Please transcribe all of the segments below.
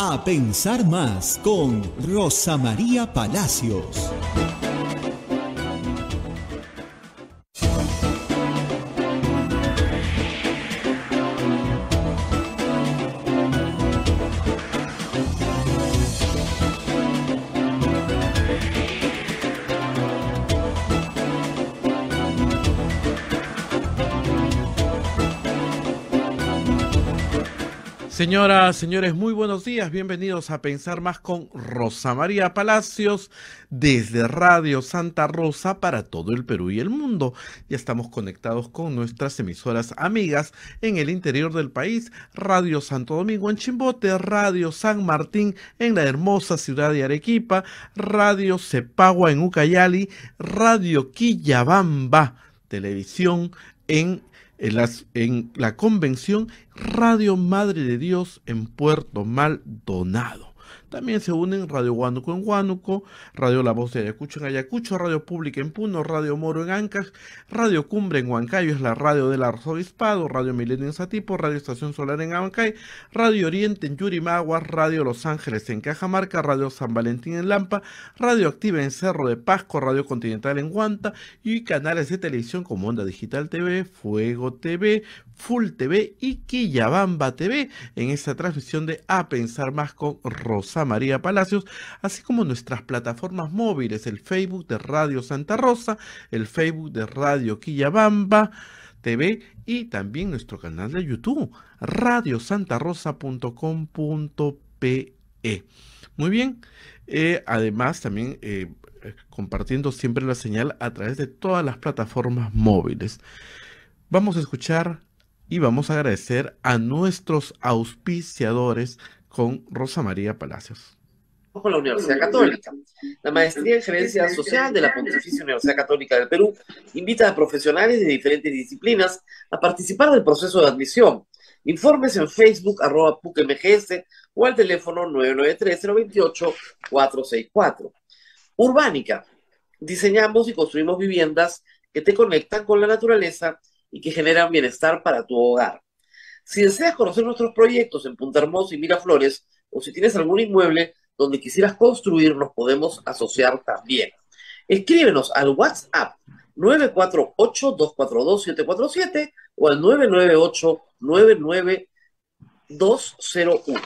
A pensar más con Rosa María Palacios. Señoras, señores, muy buenos días. Bienvenidos a Pensar Más con Rosa María Palacios desde Radio Santa Rosa para todo el Perú y el mundo. Ya estamos conectados con nuestras emisoras amigas en el interior del país. Radio Santo Domingo en Chimbote, Radio San Martín en la hermosa ciudad de Arequipa, Radio Cepagua en Ucayali, Radio Quillabamba, televisión en la convención, Radio Madre de Dios en Puerto Maldonado. También se unen Radio Huánuco en Huánuco, Radio La Voz de Ayacucho en Ayacucho, Radio Pública en Puno, Radio Moro en Ancash, Radio Cumbre en Huancayo, es la radio del arzobispado, Radio Milenio en Satipo, Radio Estación Solar en Abancay, Radio Oriente en Yurimaguas, Radio Los Ángeles en Cajamarca, Radio San Valentín en Lampa, Radio Activa en Cerro de Pasco, Radio Continental en Huanta y canales de televisión como Onda Digital TV, Fuego TV, Full TV y Quillabamba TV en esta transmisión de A Pensar Más con Rosa María Palacios, así como nuestras plataformas móviles, el Facebook de Radio Santa Rosa, el Facebook de Radio Quillabamba TV y también nuestro canal de YouTube, radiosantarosa.com.pe. Muy bien, además también compartiendo siempre la señal a través de todas las plataformas móviles. Vamos a escuchar y vamos a agradecer a nuestros auspiciadores con Rosa María Palacios. Con la Universidad Católica. La Maestría en Gerencia Social de la Pontificia Universidad Católica del Perú invita a profesionales de diferentes disciplinas a participar del proceso de admisión. Informes en Facebook, @PUCMGS o al teléfono 993-028-464. Urbánica. Diseñamos y construimos viviendas que te conectan con la naturaleza y que generan bienestar para tu hogar. Si deseas conocer nuestros proyectos en Punta Hermosa y Miraflores, o si tienes algún inmueble donde quisieras construir, nos podemos asociar también. Escríbenos al WhatsApp 948-242-747 o al 998-99201.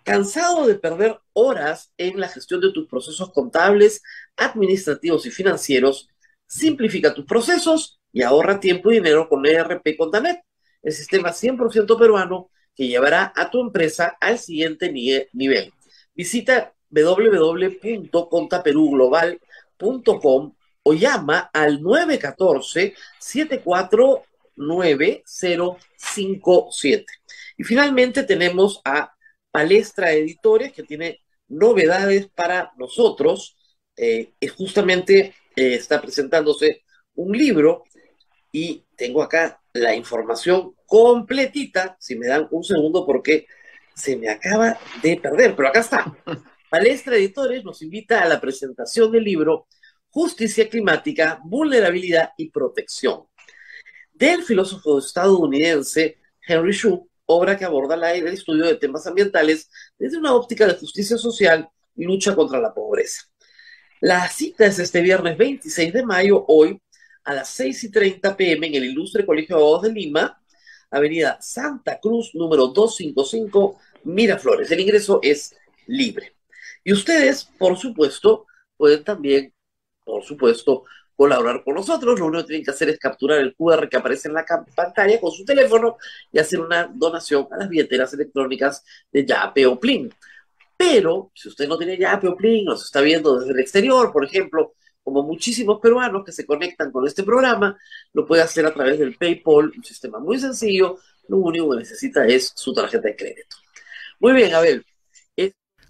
¿Cansado de perder horas en la gestión de tus procesos contables, administrativos y financieros? Simplifica tus procesos y ahorra tiempo y dinero con ERP Contanet, el sistema 100% peruano que llevará a tu empresa al siguiente nivel. Visita www.contaperuglobal.com o llama al 914-749-057. Y finalmente tenemos a Palestra Editores, que tiene novedades para nosotros. Justamente está presentándose un libro y tengo acá la información completita, si me dan un segundo porque se me acaba de perder, pero acá está. Palestra Editores nos invita a la presentación del libro Justicia Climática, Vulnerabilidad y Protección, del filósofo estadounidense Henry Shue, obra que aborda el estudio de temas ambientales desde una óptica de justicia social y lucha contra la pobreza. La cita es este viernes 26 de mayo, hoy, a las 6:30 p.m. en el Ilustre Colegio de Abogados de Lima, Avenida Santa Cruz, número 255, Miraflores. El ingreso es libre. Y ustedes, por supuesto, pueden también, colaborar con nosotros. Lo único que tienen que hacer es capturar el QR que aparece en la pantalla con su teléfono y hacer una donación a las billeteras electrónicas de Yape o Plin. Pero, si usted no tiene Yape o Plin, nos está viendo desde el exterior, por ejemplo, como muchísimos peruanos que se conectan con este programa, lo puede hacer a través del PayPal, un sistema muy sencillo. Lo único que necesita es su tarjeta de crédito. Muy bien, Abel.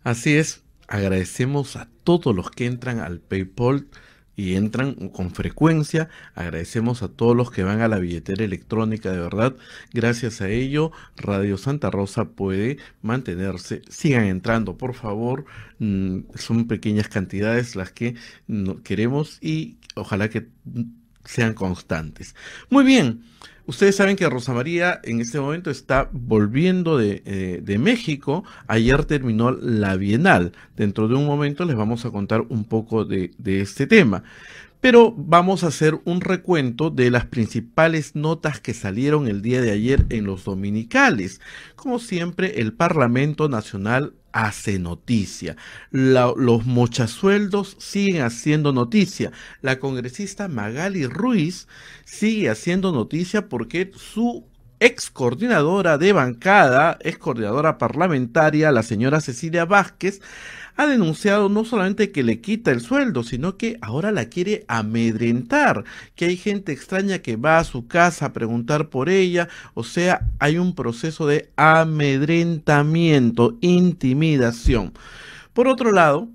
Así es, agradecemos a todos los que entran al PayPal y entran con frecuencia. Agradecemos a todos los que van a la billetera electrónica, de verdad. Gracias a ello, Radio Santa Rosa puede mantenerse. Sigan entrando, por favor. Son pequeñas cantidades las que queremos y ojalá que sean constantes. Muy bien. Ustedes saben que Rosa María en este momento está volviendo de México. Ayer terminó la Bienal. Dentro de un momento les vamos a contar un poco de este tema. Pero vamos a hacer un recuento de las principales notas que salieron el día de ayer en los dominicales. Como siempre, el Parlamento Nacional hace noticia. Los mochasueldos siguen haciendo noticia. La congresista Magali Ruiz sigue haciendo noticia porque su ex coordinadora de bancada, ex coordinadora parlamentaria, la señora Cecilia Vázquez, ha denunciado no solamente que le quita el sueldo, sino que ahora la quiere amedrentar, que hay gente extraña que va a su casa a preguntar por ella, o sea, hay un proceso de amedrentamiento, intimidación. Por otro lado,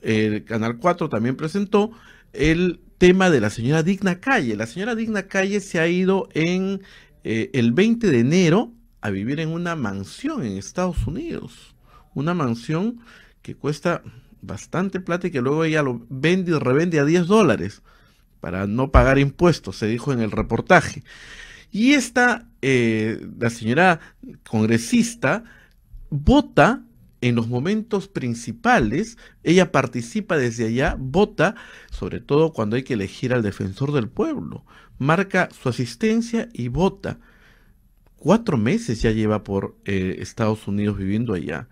el Canal 4 también presentó el tema de la señora Digna Calle. La señora Digna Calle se ha ido el 20 de enero a vivir en una mansión en Estados Unidos, una mansión que cuesta bastante plata y que luego ella lo vende y revende a $10 para no pagar impuestos, se dijo en el reportaje. Y la señora congresista vota en los momentos principales, ella participa desde allá, vota, sobre todo cuando hay que elegir al defensor del pueblo, marca su asistencia y vota. 4 meses ya lleva por Estados Unidos viviendo allá.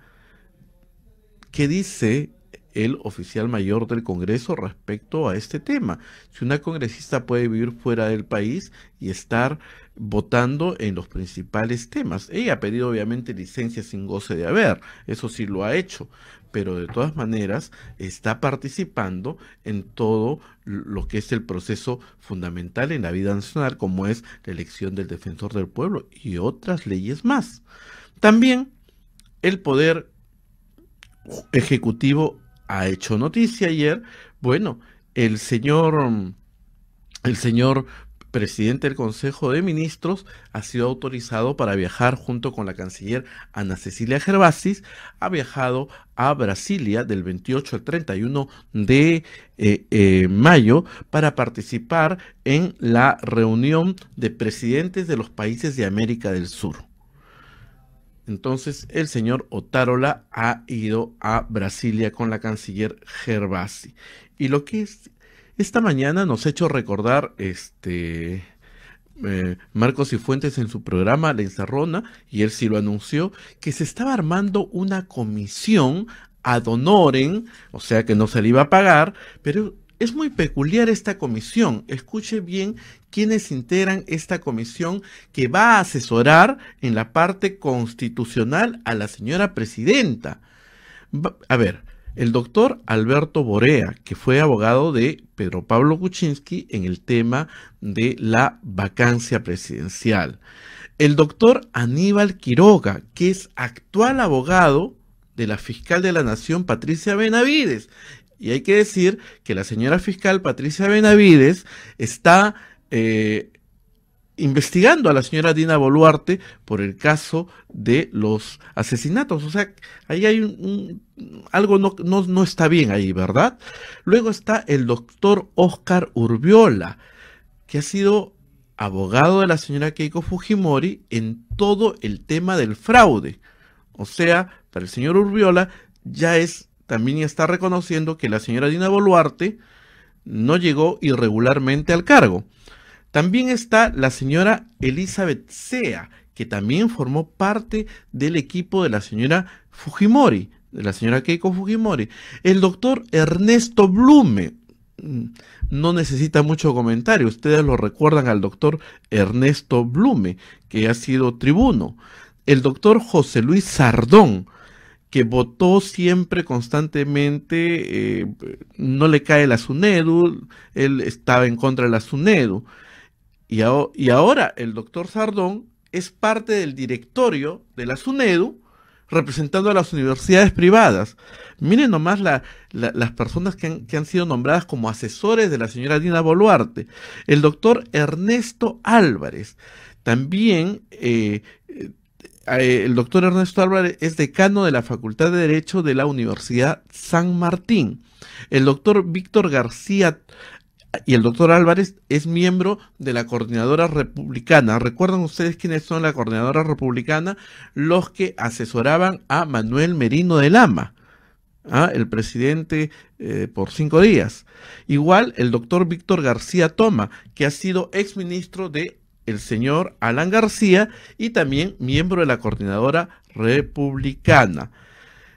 ¿Qué dice el oficial mayor del Congreso respecto a este tema? Si una congresista puede vivir fuera del país y estar votando en los principales temas. Ella ha pedido obviamente licencia sin goce de haber, eso sí lo ha hecho, pero de todas maneras está participando en todo lo que es el proceso fundamental en la vida nacional, como es la elección del defensor del pueblo y otras leyes más. También el Poder Ejecutivo ha hecho noticia ayer. Bueno, el señor presidente del Consejo de Ministros ha sido autorizado para viajar junto con la canciller Ana Cecilia Gervasis. Ha viajado a Brasilia del 28 al 31 de mayo para participar en la reunión de presidentes de los países de América del Sur. Entonces, el señor Otárola ha ido a Brasilia con la canciller Gervasi. Y lo que esta mañana nos ha hecho recordar Marcos y Fuentes en su programa La Encerrona, y él sí lo anunció, que se estaba armando una comisión ad honorem, o sea que no se le iba a pagar, pero es muy peculiar esta comisión. Escuche bien quiénes integran esta comisión que va a asesorar en la parte constitucional a la señora presidenta. A ver, el doctor Alberto Borea, que fue abogado de Pedro Pablo Kuczynski en el tema de la vacancia presidencial. El doctor Aníbal Quiroga, que es actual abogado de la fiscal de la Nación, Patricia Benavides. Y hay que decir que la señora fiscal Patricia Benavides está investigando a la señora Dina Boluarte por el caso de los asesinatos. O sea, ahí hay algo no está bien ahí, ¿verdad? Luego está el doctor Óscar Urbiola, que ha sido abogado de la señora Keiko Fujimori en todo el tema del fraude. O sea, para el señor Urbiola también está reconociendo que la señora Dina Boluarte no llegó irregularmente al cargo. También está la señora Elizabeth Sea, que también formó parte del equipo de la señora Fujimori, de la señora Keiko Fujimori. El doctor Ernesto Blume, no necesita mucho comentario, ustedes lo recuerdan al doctor Ernesto Blume, que ha sido tribuno. El doctor José Luis Sardón, que votó siempre constantemente, no le cae la SUNEDU, él estaba en contra de la SUNEDU. Y ahora el doctor Sardón es parte del directorio de la SUNEDU, representando a las universidades privadas. Miren nomás las personas que han sido nombradas como asesores de la señora Dina Boluarte. El doctor Ernesto Álvarez, también el doctor Ernesto Álvarez es decano de la Facultad de Derecho de la Universidad San Martín. El doctor Víctor García y el doctor Álvarez es miembro de la Coordinadora Republicana. ¿Recuerdan ustedes quiénes son la Coordinadora Republicana? Los que asesoraban a Manuel Merino de Lama, el presidente por 5 días. Igual el doctor Víctor García Toma, que ha sido exministro de el señor Alan García y también miembro de la Coordinadora Republicana.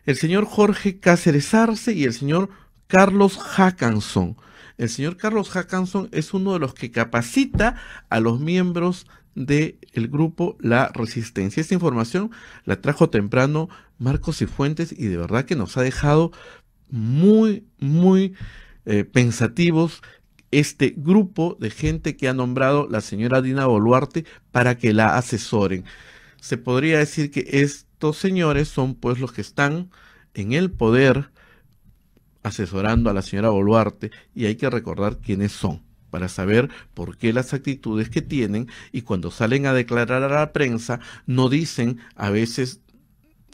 El señor Jorge Cáceres Arce y el señor Carlos Hackanson. El señor Carlos Hackanson es uno de los que capacita a los miembros del grupo La Resistencia. Esta información la trajo temprano Marcos y Fuentes y de verdad que nos ha dejado muy, muy pensativos este grupo de gente que ha nombrado la señora Dina Boluarte para que la asesoren. Se podría decir que estos señores son pues los que están en el poder asesorando a la señora Boluarte y hay que recordar quiénes son para saber por qué las actitudes que tienen y cuando salen a declarar a la prensa no dicen a veces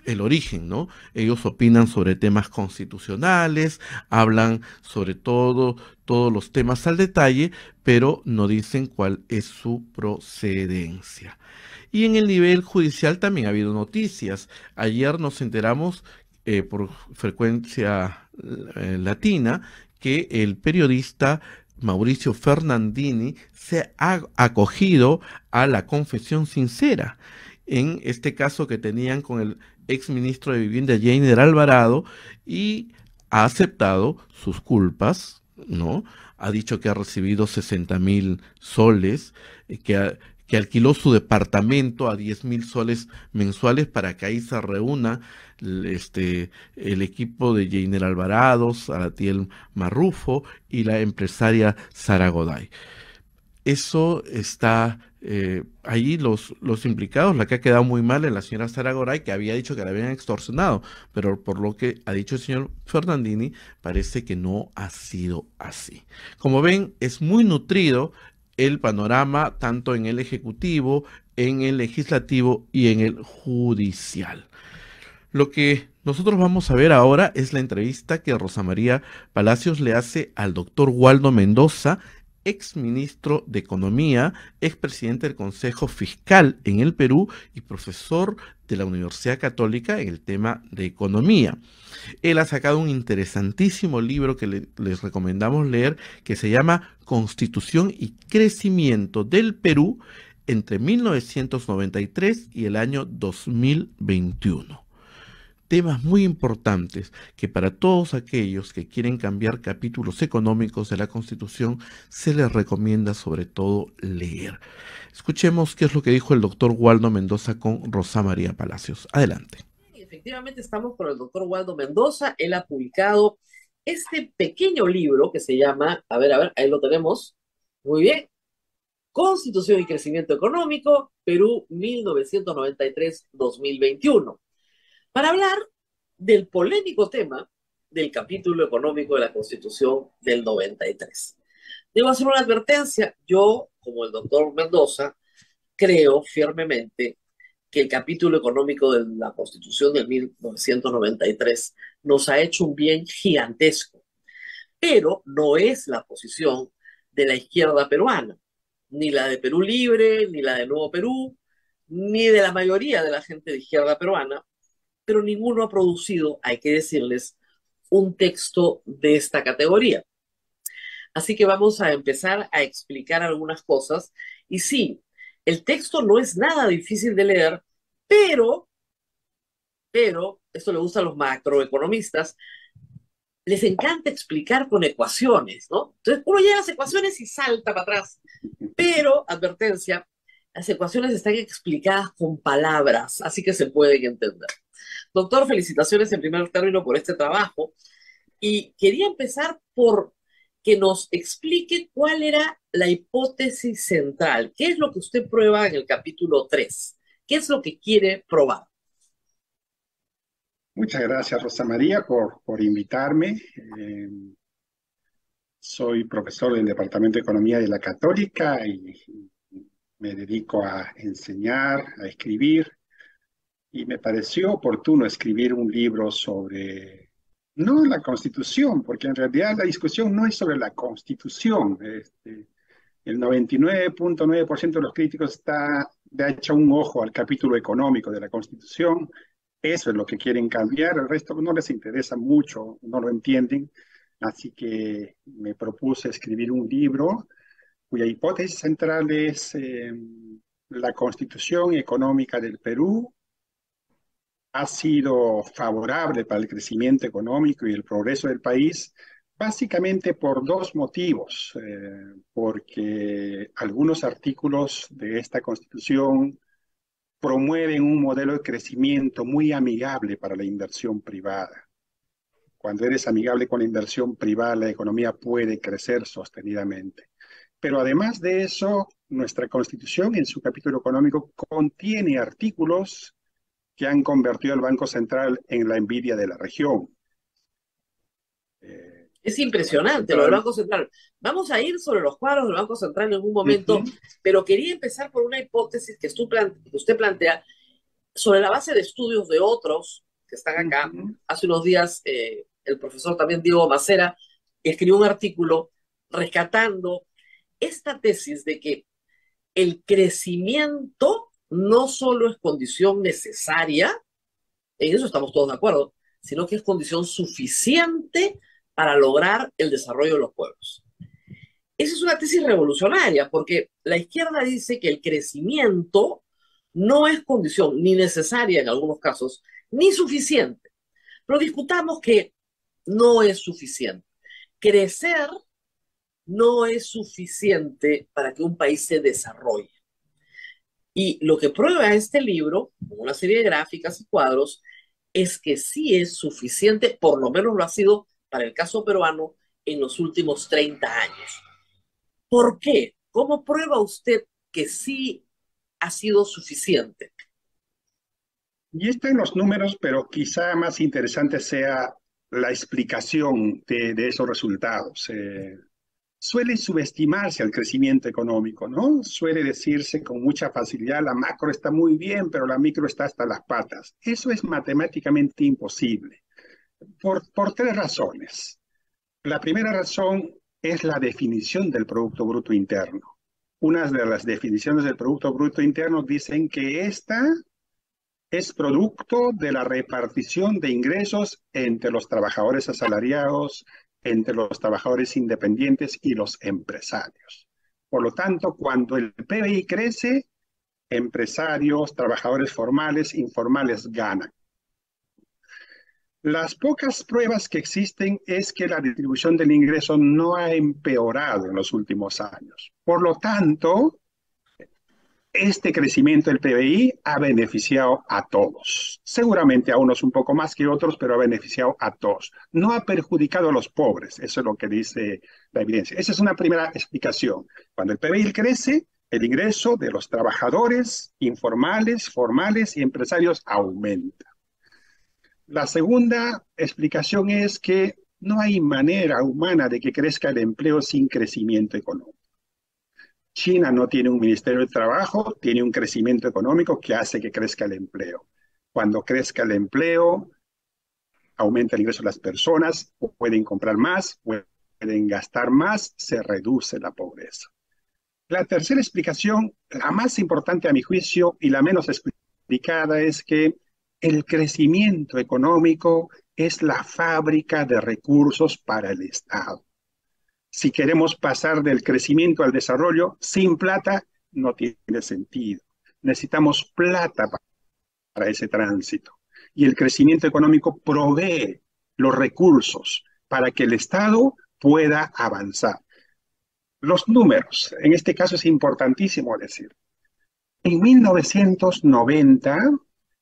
el origen, ¿no? Ellos opinan sobre temas constitucionales, hablan sobre todos los temas al detalle, pero no dicen cuál es su procedencia. Y en el nivel judicial también ha habido noticias. Ayer nos enteramos por frecuencia latina que el periodista Mauricio Fernandini se ha acogido a la confesión sincera en este caso que tenían con el ex ministro de Vivienda Jainer Alvarado y ha aceptado sus culpas, ¿no? Ha dicho que ha recibido 60.000 soles, que alquiló su departamento a 10.000 soles mensuales para que ahí se reúna el equipo de Jainer Alvarado, Aratiel Marrufo y la empresaria Sara Goday. Eso está ahí los implicados, la que ha quedado muy mal es la señora Sara Goday, que había dicho que la habían extorsionado, pero por lo que ha dicho el señor Fernandini, parece que no ha sido así. Como ven, es muy nutrido el panorama tanto en el Ejecutivo, en el Legislativo y en el Judicial. Lo que nosotros vamos a ver ahora es la entrevista que Rosa María Palacios le hace al doctor Waldo Mendoza, ex ministro de Economía, ex presidente del Consejo Fiscal en el Perú y profesor de la Universidad Católica en el tema de economía. Él ha sacado un interesantísimo libro que les recomendamos leer que se llama Constitución y Crecimiento del Perú entre 1993 y el año 2021. Temas muy importantes que para todos aquellos que quieren cambiar capítulos económicos de la Constitución se les recomienda sobre todo leer. Escuchemos qué es lo que dijo el doctor Waldo Mendoza con Rosa María Palacios. Adelante. Efectivamente estamos con el doctor Waldo Mendoza. Él ha publicado este pequeño libro que se llama, a ver, ahí lo tenemos. Muy bien. Constitución y Crecimiento Económico, Perú 1993-2021. Para hablar del polémico tema del capítulo económico de la Constitución del 93. Debo hacer una advertencia. Yo, como el doctor Mendoza, creo firmemente que el capítulo económico de la Constitución del 1993 nos ha hecho un bien gigantesco, pero no es la posición de la izquierda peruana, ni la de Perú Libre, ni la de Nuevo Perú, ni de la mayoría de la gente de izquierda peruana, pero ninguno ha producido, hay que decirles, un texto de esta categoría. Así que vamos a empezar a explicar algunas cosas. Y sí, el texto no es nada difícil de leer, pero, esto le gusta a los macroeconomistas, les encanta explicar con ecuaciones, ¿no? Entonces uno llega a las ecuaciones y salta para atrás. Pero, advertencia, las ecuaciones están explicadas con palabras, así que se pueden entender. Doctor, felicitaciones en primer término por este trabajo. Y quería empezar por que nos explique cuál era la hipótesis central. ¿Qué es lo que usted prueba en el capítulo 3? ¿Qué es lo que quiere probar? Muchas gracias, Rosa María, por invitarme. Soy profesor del Departamento de Economía de la Católica y me dedico a enseñar, a escribir. Y me pareció oportuno escribir un libro sobre No la Constitución, porque en realidad la discusión no es sobre la Constitución. El 99.9% de los críticos le ha hecho un ojo al capítulo económico de la Constitución. Eso es lo que quieren cambiar. El resto no les interesa mucho, no lo entienden. Así que me propuse escribir un libro cuya hipótesis central es la Constitución económica del Perú ha sido favorable para el crecimiento económico y el progreso del país, básicamente por dos motivos. Porque algunos artículos de esta Constitución promueven un modelo de crecimiento muy amigable para la inversión privada. Cuando eres amigable con la inversión privada, la economía puede crecer sostenidamente. Pero además de eso, nuestra Constitución en su capítulo económico contiene artículos que han convertido al Banco Central en la envidia de la región. Es impresionante lo del Banco Central. Vamos a ir sobre los cuadros del Banco Central en un momento, pero quería empezar por una hipótesis que usted plantea sobre la base de estudios de otros que están acá. Hace unos días el profesor también Diego Macera escribió un artículo rescatando esta tesis de que el crecimiento no solo es condición necesaria, en eso estamos todos de acuerdo, sino que es condición suficiente para lograr el desarrollo de los pueblos. Esa es una tesis revolucionaria, porque la izquierda dice que el crecimiento no es condición ni necesaria en algunos casos, ni suficiente. Pero discutamos que no es suficiente. Crecer no es suficiente para que un país se desarrolle. Y lo que prueba este libro, con una serie de gráficas y cuadros, es que sí es suficiente, por lo menos lo ha sido para el caso peruano en los últimos 30 años. ¿Por qué? ¿Cómo prueba usted que sí ha sido suficiente? Y está en los números, pero quizá más interesante sea la explicación de esos resultados. Suele subestimarse el crecimiento económico, ¿no? Suele decirse con mucha facilidad, la macro está muy bien, pero la micro está hasta las patas. Eso es matemáticamente imposible, por tres razones. La primera razón es la definición del Producto Bruto Interno. Una de las definiciones del Producto Bruto Interno dicen que esta es producto de la repartición de ingresos entre los trabajadores asalariados, entre los trabajadores independientes y los empresarios. Por lo tanto, cuando el PBI crece, empresarios, trabajadores formales, informales ganan. Las pocas pruebas que existen es que la distribución del ingreso no ha empeorado en los últimos años. Por lo tanto, este crecimiento del PBI ha beneficiado a todos. Seguramente a unos un poco más que otros, pero ha beneficiado a todos. No ha perjudicado a los pobres, eso es lo que dice la evidencia. Esa es una primera explicación. Cuando el PBI crece, el ingreso de los trabajadores informales, formales y empresarios aumenta. La segunda explicación es que no hay manera humana de que crezca el empleo sin crecimiento económico. China no tiene un Ministerio de Trabajo, tiene un crecimiento económico que hace que crezca el empleo. Cuando crezca el empleo, aumenta el ingreso de las personas, pueden comprar más, pueden gastar más, se reduce la pobreza. La tercera explicación, la más importante a mi juicio y la menos explicada, es que el crecimiento económico es la fábrica de recursos para el Estado. Si queremos pasar del crecimiento al desarrollo, sin plata no tiene sentido. Necesitamos plata para ese tránsito. Y el crecimiento económico provee los recursos para que el Estado pueda avanzar. Los números, en este caso es importantísimo decir. En 1990,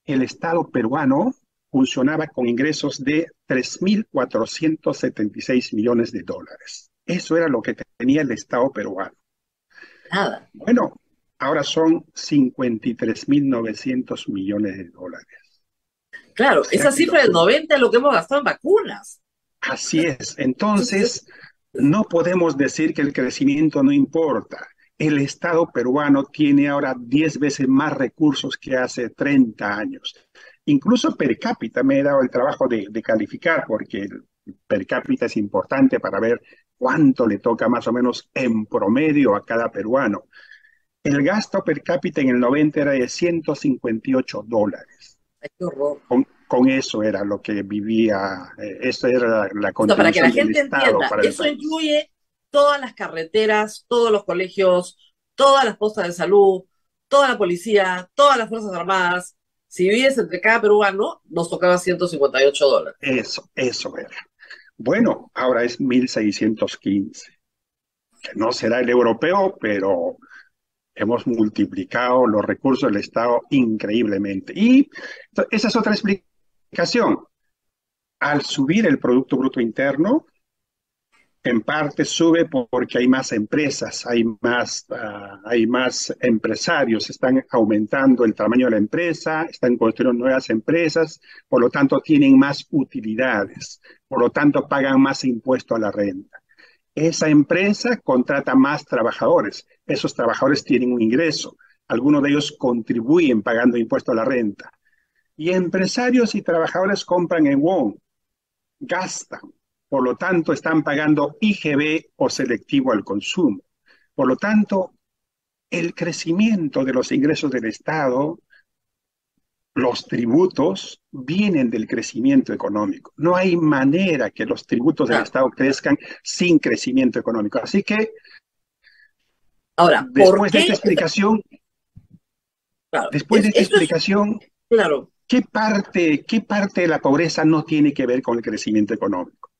el Estado peruano funcionaba con ingresos de 3.476 millones de dólares. Eso era lo que tenía el Estado peruano. Nada. Bueno, ahora son 53.900 millones de dólares. Claro, o sea, esa cifra del 90 es lo que hemos gastado en vacunas. Así es. Entonces, no podemos decir que el crecimiento no importa. El Estado peruano tiene ahora 10 veces más recursos que hace 30 años. Incluso per cápita me he dado el trabajo de calificar, porque el per cápita es importante para ver cuánto le toca más o menos en promedio a cada peruano. El gasto per cápita en el 90 era de $158. Ay, qué horror. Con eso era lo que vivía, eso era la O sea, para que la contribución del gente Estado entienda, para el eso país. incluye todas las carreteras, todos los colegios, todas las postas de salud, toda la policía, todas las Fuerzas Armadas. Si vives entre cada peruano, nos tocaba $158. Eso era. Bueno, ahora es 1.615, que no será el europeo, pero hemos multiplicado los recursos del Estado increíblemente. Y esa es otra explicación. Al subir el Producto Bruto Interno, en parte sube porque hay más empresas, hay más empresarios, están aumentando el tamaño de la empresa, están construyendo nuevas empresas, por lo tanto tienen más utilidades, por lo tanto pagan más impuesto a la renta. Esa empresa contrata más trabajadores, esos trabajadores tienen un ingreso, algunos de ellos contribuyen pagando impuesto a la renta. Y empresarios y trabajadores compran en won, gastan, por lo tanto están pagando IGB o selectivo al consumo. Por lo tanto, el crecimiento de los ingresos del Estado, los tributos, vienen del crecimiento económico. No hay manera que los tributos del Estado crezcan sin crecimiento económico. Así que, ahora, ¿por después de esta qué? explicación, Claro, después de esta esto es, explicación, claro, ¿qué parte de la pobreza no tiene que ver con el crecimiento económico?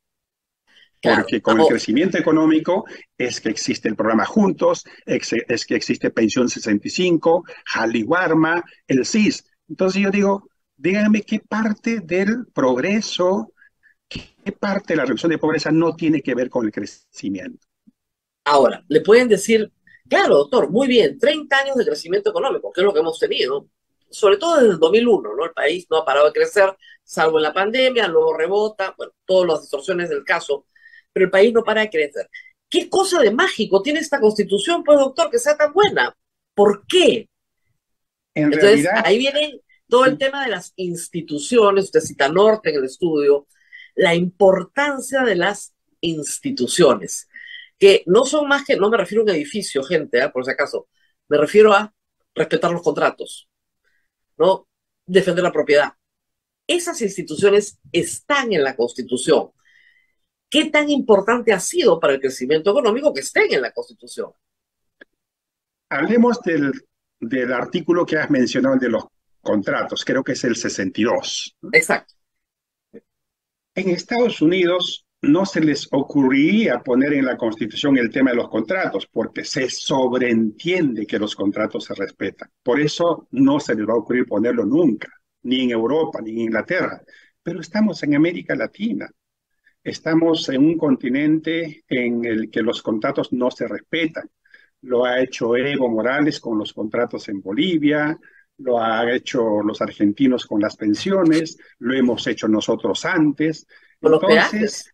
claro. Porque con el crecimiento económico es que existe el programa Juntos, es que existe Pensión 65, Jaliwarma, el CIS. Entonces yo digo, díganme qué parte del progreso, qué parte de la reducción de pobreza no tiene que ver con el crecimiento. Ahora, le pueden decir, claro, doctor, muy bien, 30 años de crecimiento económico, que es lo que hemos tenido, sobre todo desde el 2001, ¿no? El país no ha parado de crecer, salvo en la pandemia, luego rebota, bueno, todas las distorsiones del caso, pero el país no para de crecer. ¿Qué cosa de mágico tiene esta constitución, pues, doctor, que sea tan buena? ¿Por qué? En Entonces, realidad, ahí viene todo el tema de las instituciones, usted cita Norte en el estudio, la importancia de las instituciones, que no son más que, no me refiero a un edificio, gente, por si acaso, me refiero a respetar los contratos, ¿no? Defender la propiedad. Esas instituciones están en la Constitución. ¿Qué tan importante ha sido para el crecimiento económico que estén en la Constitución? hablemos del artículo que has mencionado, el de los contratos, creo que es el 62. Exacto. En Estados Unidos no se les ocurriría poner en la Constitución el tema de los contratos, porque se sobreentiende que los contratos se respetan. Por eso no se les va a ocurrir ponerlo nunca, ni en Europa, ni en Inglaterra. Pero estamos en América Latina. Estamos en un continente en el que los contratos no se respetan. Lo ha hecho Evo Morales con los contratos en Bolivia, lo han hecho los argentinos con las pensiones, lo hemos hecho nosotros antes. Con los Entonces, peajes.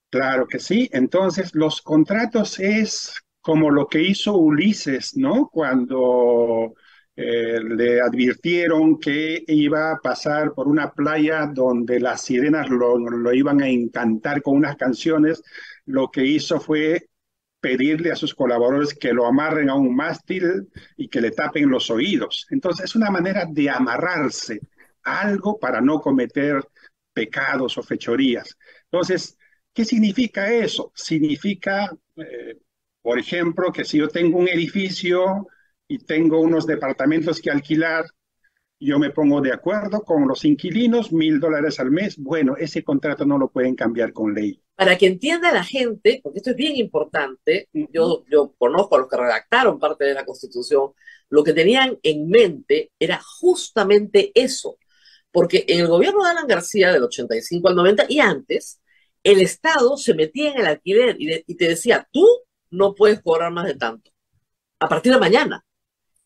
claro que sí. Entonces, los contratos es como lo que hizo Ulises, ¿no? Cuando le advirtieron que iba a pasar por una playa donde las sirenas lo iban a encantar con unas canciones, lo que hizo fue pedirle a sus colaboradores que lo amarren a un mástil y que le tapen los oídos. Entonces, es una manera de amarrarse a algo para no cometer pecados o fechorías. Entonces, ¿qué significa eso? Significa, por ejemplo, que si yo tengo un edificio y tengo unos departamentos que alquilar, yo me pongo de acuerdo con los inquilinos, $1,000 al mes. Bueno, ese contrato no lo pueden cambiar con ley. Para que entienda la gente, porque esto es bien importante, yo conozco a los que redactaron parte de la Constitución, lo que tenían en mente era justamente eso, porque en el gobierno de Alan García del 85 al 90 y antes, el Estado se metía en el alquiler y te decía, tú no puedes cobrar más de tanto, a partir de mañana.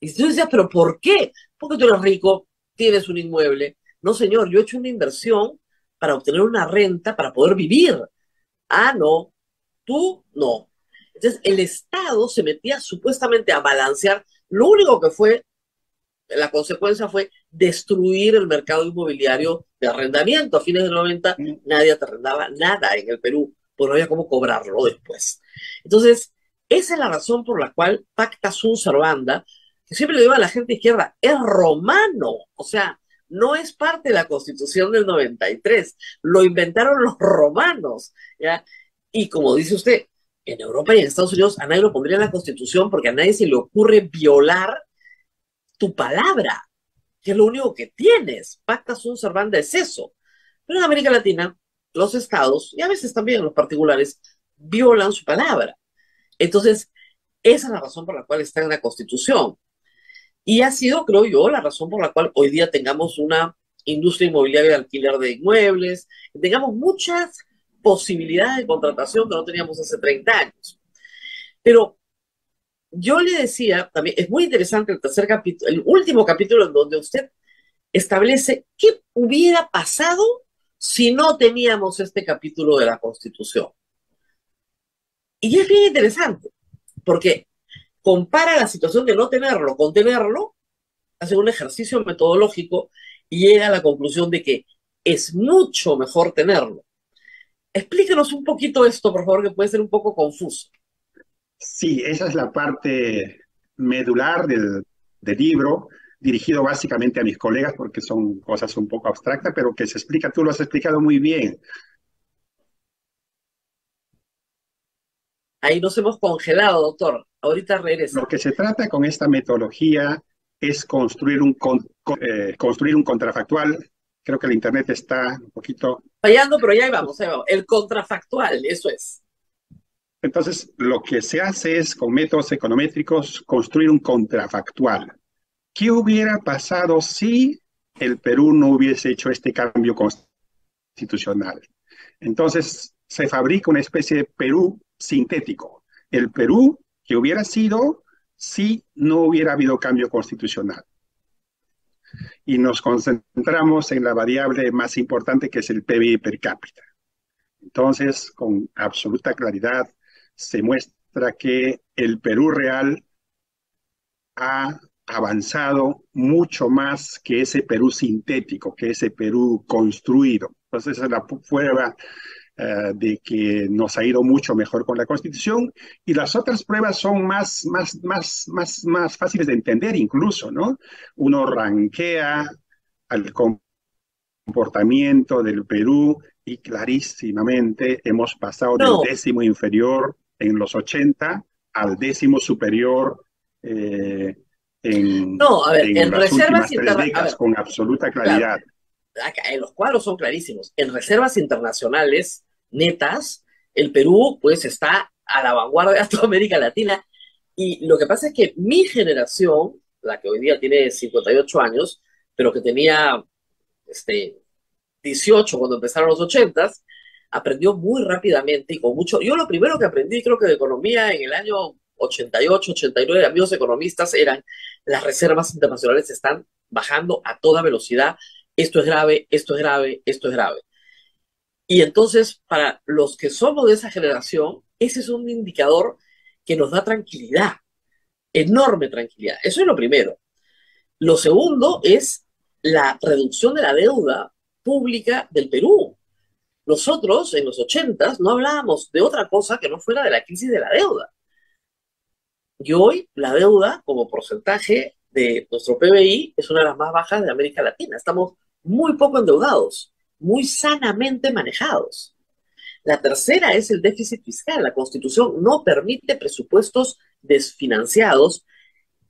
Y tú decías, ¿pero por qué? Porque tú eres rico, tienes un inmueble. No, señor, yo he hecho una inversión para obtener una renta para poder vivir. Ah, no, tú no. Entonces, el Estado se metía supuestamente a balancear. Lo único que fue, la consecuencia fue destruir el mercado inmobiliario de arrendamiento. A fines de los 90 nadie te arrendaba nada en el Perú, pues no había cómo cobrarlo después. Entonces, esa es la razón por la cual Pacta Sunt Servanda, que siempre le digo a la gente izquierda, es romano, o sea, no es parte de la Constitución del 93, lo inventaron los romanos, ¿ya? Y como dice usted, en Europa y en Estados Unidos a nadie lo pondría en la Constitución porque a nadie se le ocurre violar tu palabra, que es lo único que tienes. Pacta sunt servanda es eso. Pero en América Latina, los estados, y a veces también los particulares, violan su palabra. Entonces, esa es la razón por la cual está en la Constitución. Y ha sido, creo yo, la razón por la cual hoy día tengamos una industria inmobiliaria de alquiler de inmuebles, tengamos muchas posibilidades de contratación que no teníamos hace 30 años. Pero yo le decía, también es muy interesante el tercer capítulo, el último capítulo en donde usted establece qué hubiera pasado si no teníamos este capítulo de la Constitución. Y es bien interesante, porque compara la situación de no tenerlo con tenerlo, hace un ejercicio metodológico y llega a la conclusión de que es mucho mejor tenerlo. Explíquenos un poquito esto, por favor, que puede ser un poco confuso. Sí, esa es la parte medular del libro, dirigido básicamente a mis colegas porque son cosas un poco abstractas, pero que se explica, tú lo has explicado muy bien. Ahí nos hemos congelado, doctor. Ahorita regresa. Lo que se trata con esta metodología es construir construir un contrafactual. Creo que el Internet está un poquito... Fallando, pero ya ahí vamos, ahí vamos. El contrafactual, eso es. Entonces, lo que se hace es, con métodos econométricos, construir un contrafactual. ¿Qué hubiera pasado si el Perú no hubiese hecho este cambio constitucional? Entonces, se fabrica una especie de Perú sintético. El Perú que hubiera sido si no hubiera habido cambio constitucional. Y nos concentramos en la variable más importante, que es el PBI per cápita. Entonces, con absoluta claridad, se muestra que el Perú real ha avanzado mucho más que ese Perú sintético, que ese Perú construido. Entonces, esa es la prueba de que nos ha ido mucho mejor con la Constitución, y las otras pruebas son más fáciles de entender incluso, ¿no? Uno rankea al comportamiento del Perú y clarísimamente hemos pasado del décimo inferior en los 80 al décimo superior en en las reservas últimas 3 décadas, con absoluta claridad. Claro, los cuadros son clarísimos. En reservas internacionales netas, el Perú pues está a la vanguardia de toda América Latina. Y lo que pasa es que mi generación, la que hoy día tiene 58 años, pero que tenía 18 cuando empezaron los 80s, aprendió muy rápidamente y con mucho... Yo lo primero que aprendí, creo que de economía en el año 88, 89, amigos economistas, eran: las reservas internacionales están bajando a toda velocidad, esto es grave, esto es grave, esto es grave. Y entonces, para los que somos de esa generación, ese es un indicador que nos da tranquilidad, enorme tranquilidad. Eso es lo primero. Lo segundo es la reducción de la deuda pública del Perú. Nosotros, en los 80s, no hablábamos de otra cosa que no fuera de la crisis de la deuda. Y hoy la deuda, como porcentaje de nuestro PBI, es una de las más bajas de América Latina. Estamos muy poco endeudados, muy sanamente manejados. La tercera es el déficit fiscal. La Constitución no permite presupuestos desfinanciados.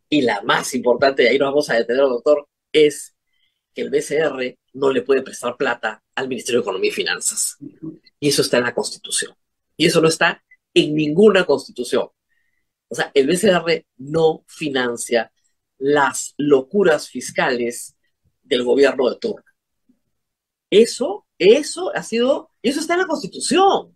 Y la más importante, y ahí nos vamos a detener, doctor, es que el BCR no le puede prestar plata al Ministerio de Economía y Finanzas. Y eso está en la Constitución. Y eso no está en ninguna Constitución. O sea, el BCR no financia las locuras fiscales del gobierno de turno. Eso ha sido, y eso está en la Constitución.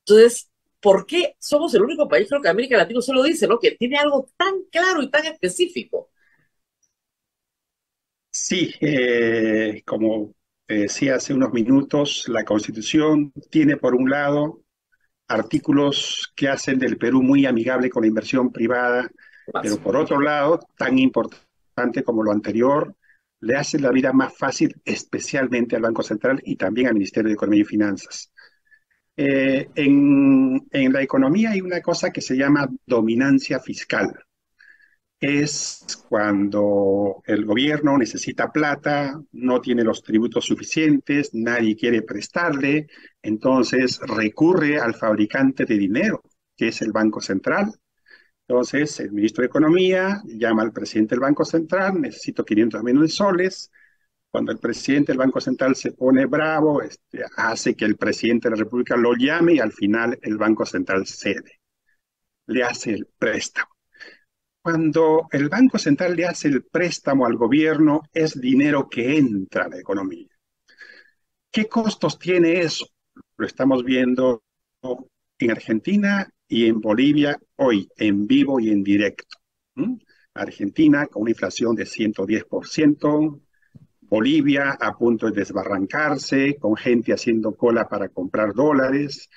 Entonces, ¿por qué somos el único país, creo que América Latina solo dice, ¿no?, que tiene algo tan claro y tan específico? Sí, como te decía hace unos minutos, la Constitución tiene por un lado artículos que hacen del Perú muy amigable con la inversión privada, pero por otro lado, tan importante como lo anterior, le hace la vida más fácil, especialmente al Banco Central y también al Ministerio de Economía y Finanzas. En la economía hay una cosa que se llama dominancia fiscal. Es cuando el gobierno necesita plata, no tiene los tributos suficientes, nadie quiere prestarle, entonces recurre al fabricante de dinero, que es el Banco Central. Entonces el ministro de Economía llama al presidente del Banco Central: necesito 500 millones de soles. Cuando el presidente del Banco Central se pone bravo, hace que el presidente de la República lo llame y al final el Banco Central cede, le hace el préstamo. Cuando el Banco Central le hace el préstamo al gobierno, es dinero que entra a la economía. ¿Qué costos tiene eso? Lo estamos viendo en Argentina y en Bolivia hoy, en vivo y en directo. Argentina con una inflación de 110%, Bolivia a punto de desbarrancarse, con gente haciendo cola para comprar dólares.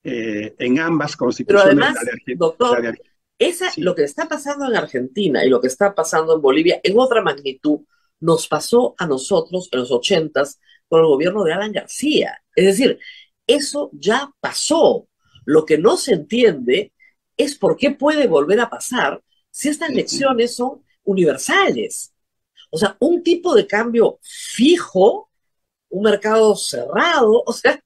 En ambas Pero constituciones, además, doctor, sí, lo que está pasando en Argentina y lo que está pasando en Bolivia en otra magnitud nos pasó a nosotros en los 80s con el gobierno de Alan García. Es decir, eso ya pasó. Lo que no se entiende es por qué puede volver a pasar si estas lecciones son universales. O sea, un tipo de cambio fijo, un mercado cerrado, o sea,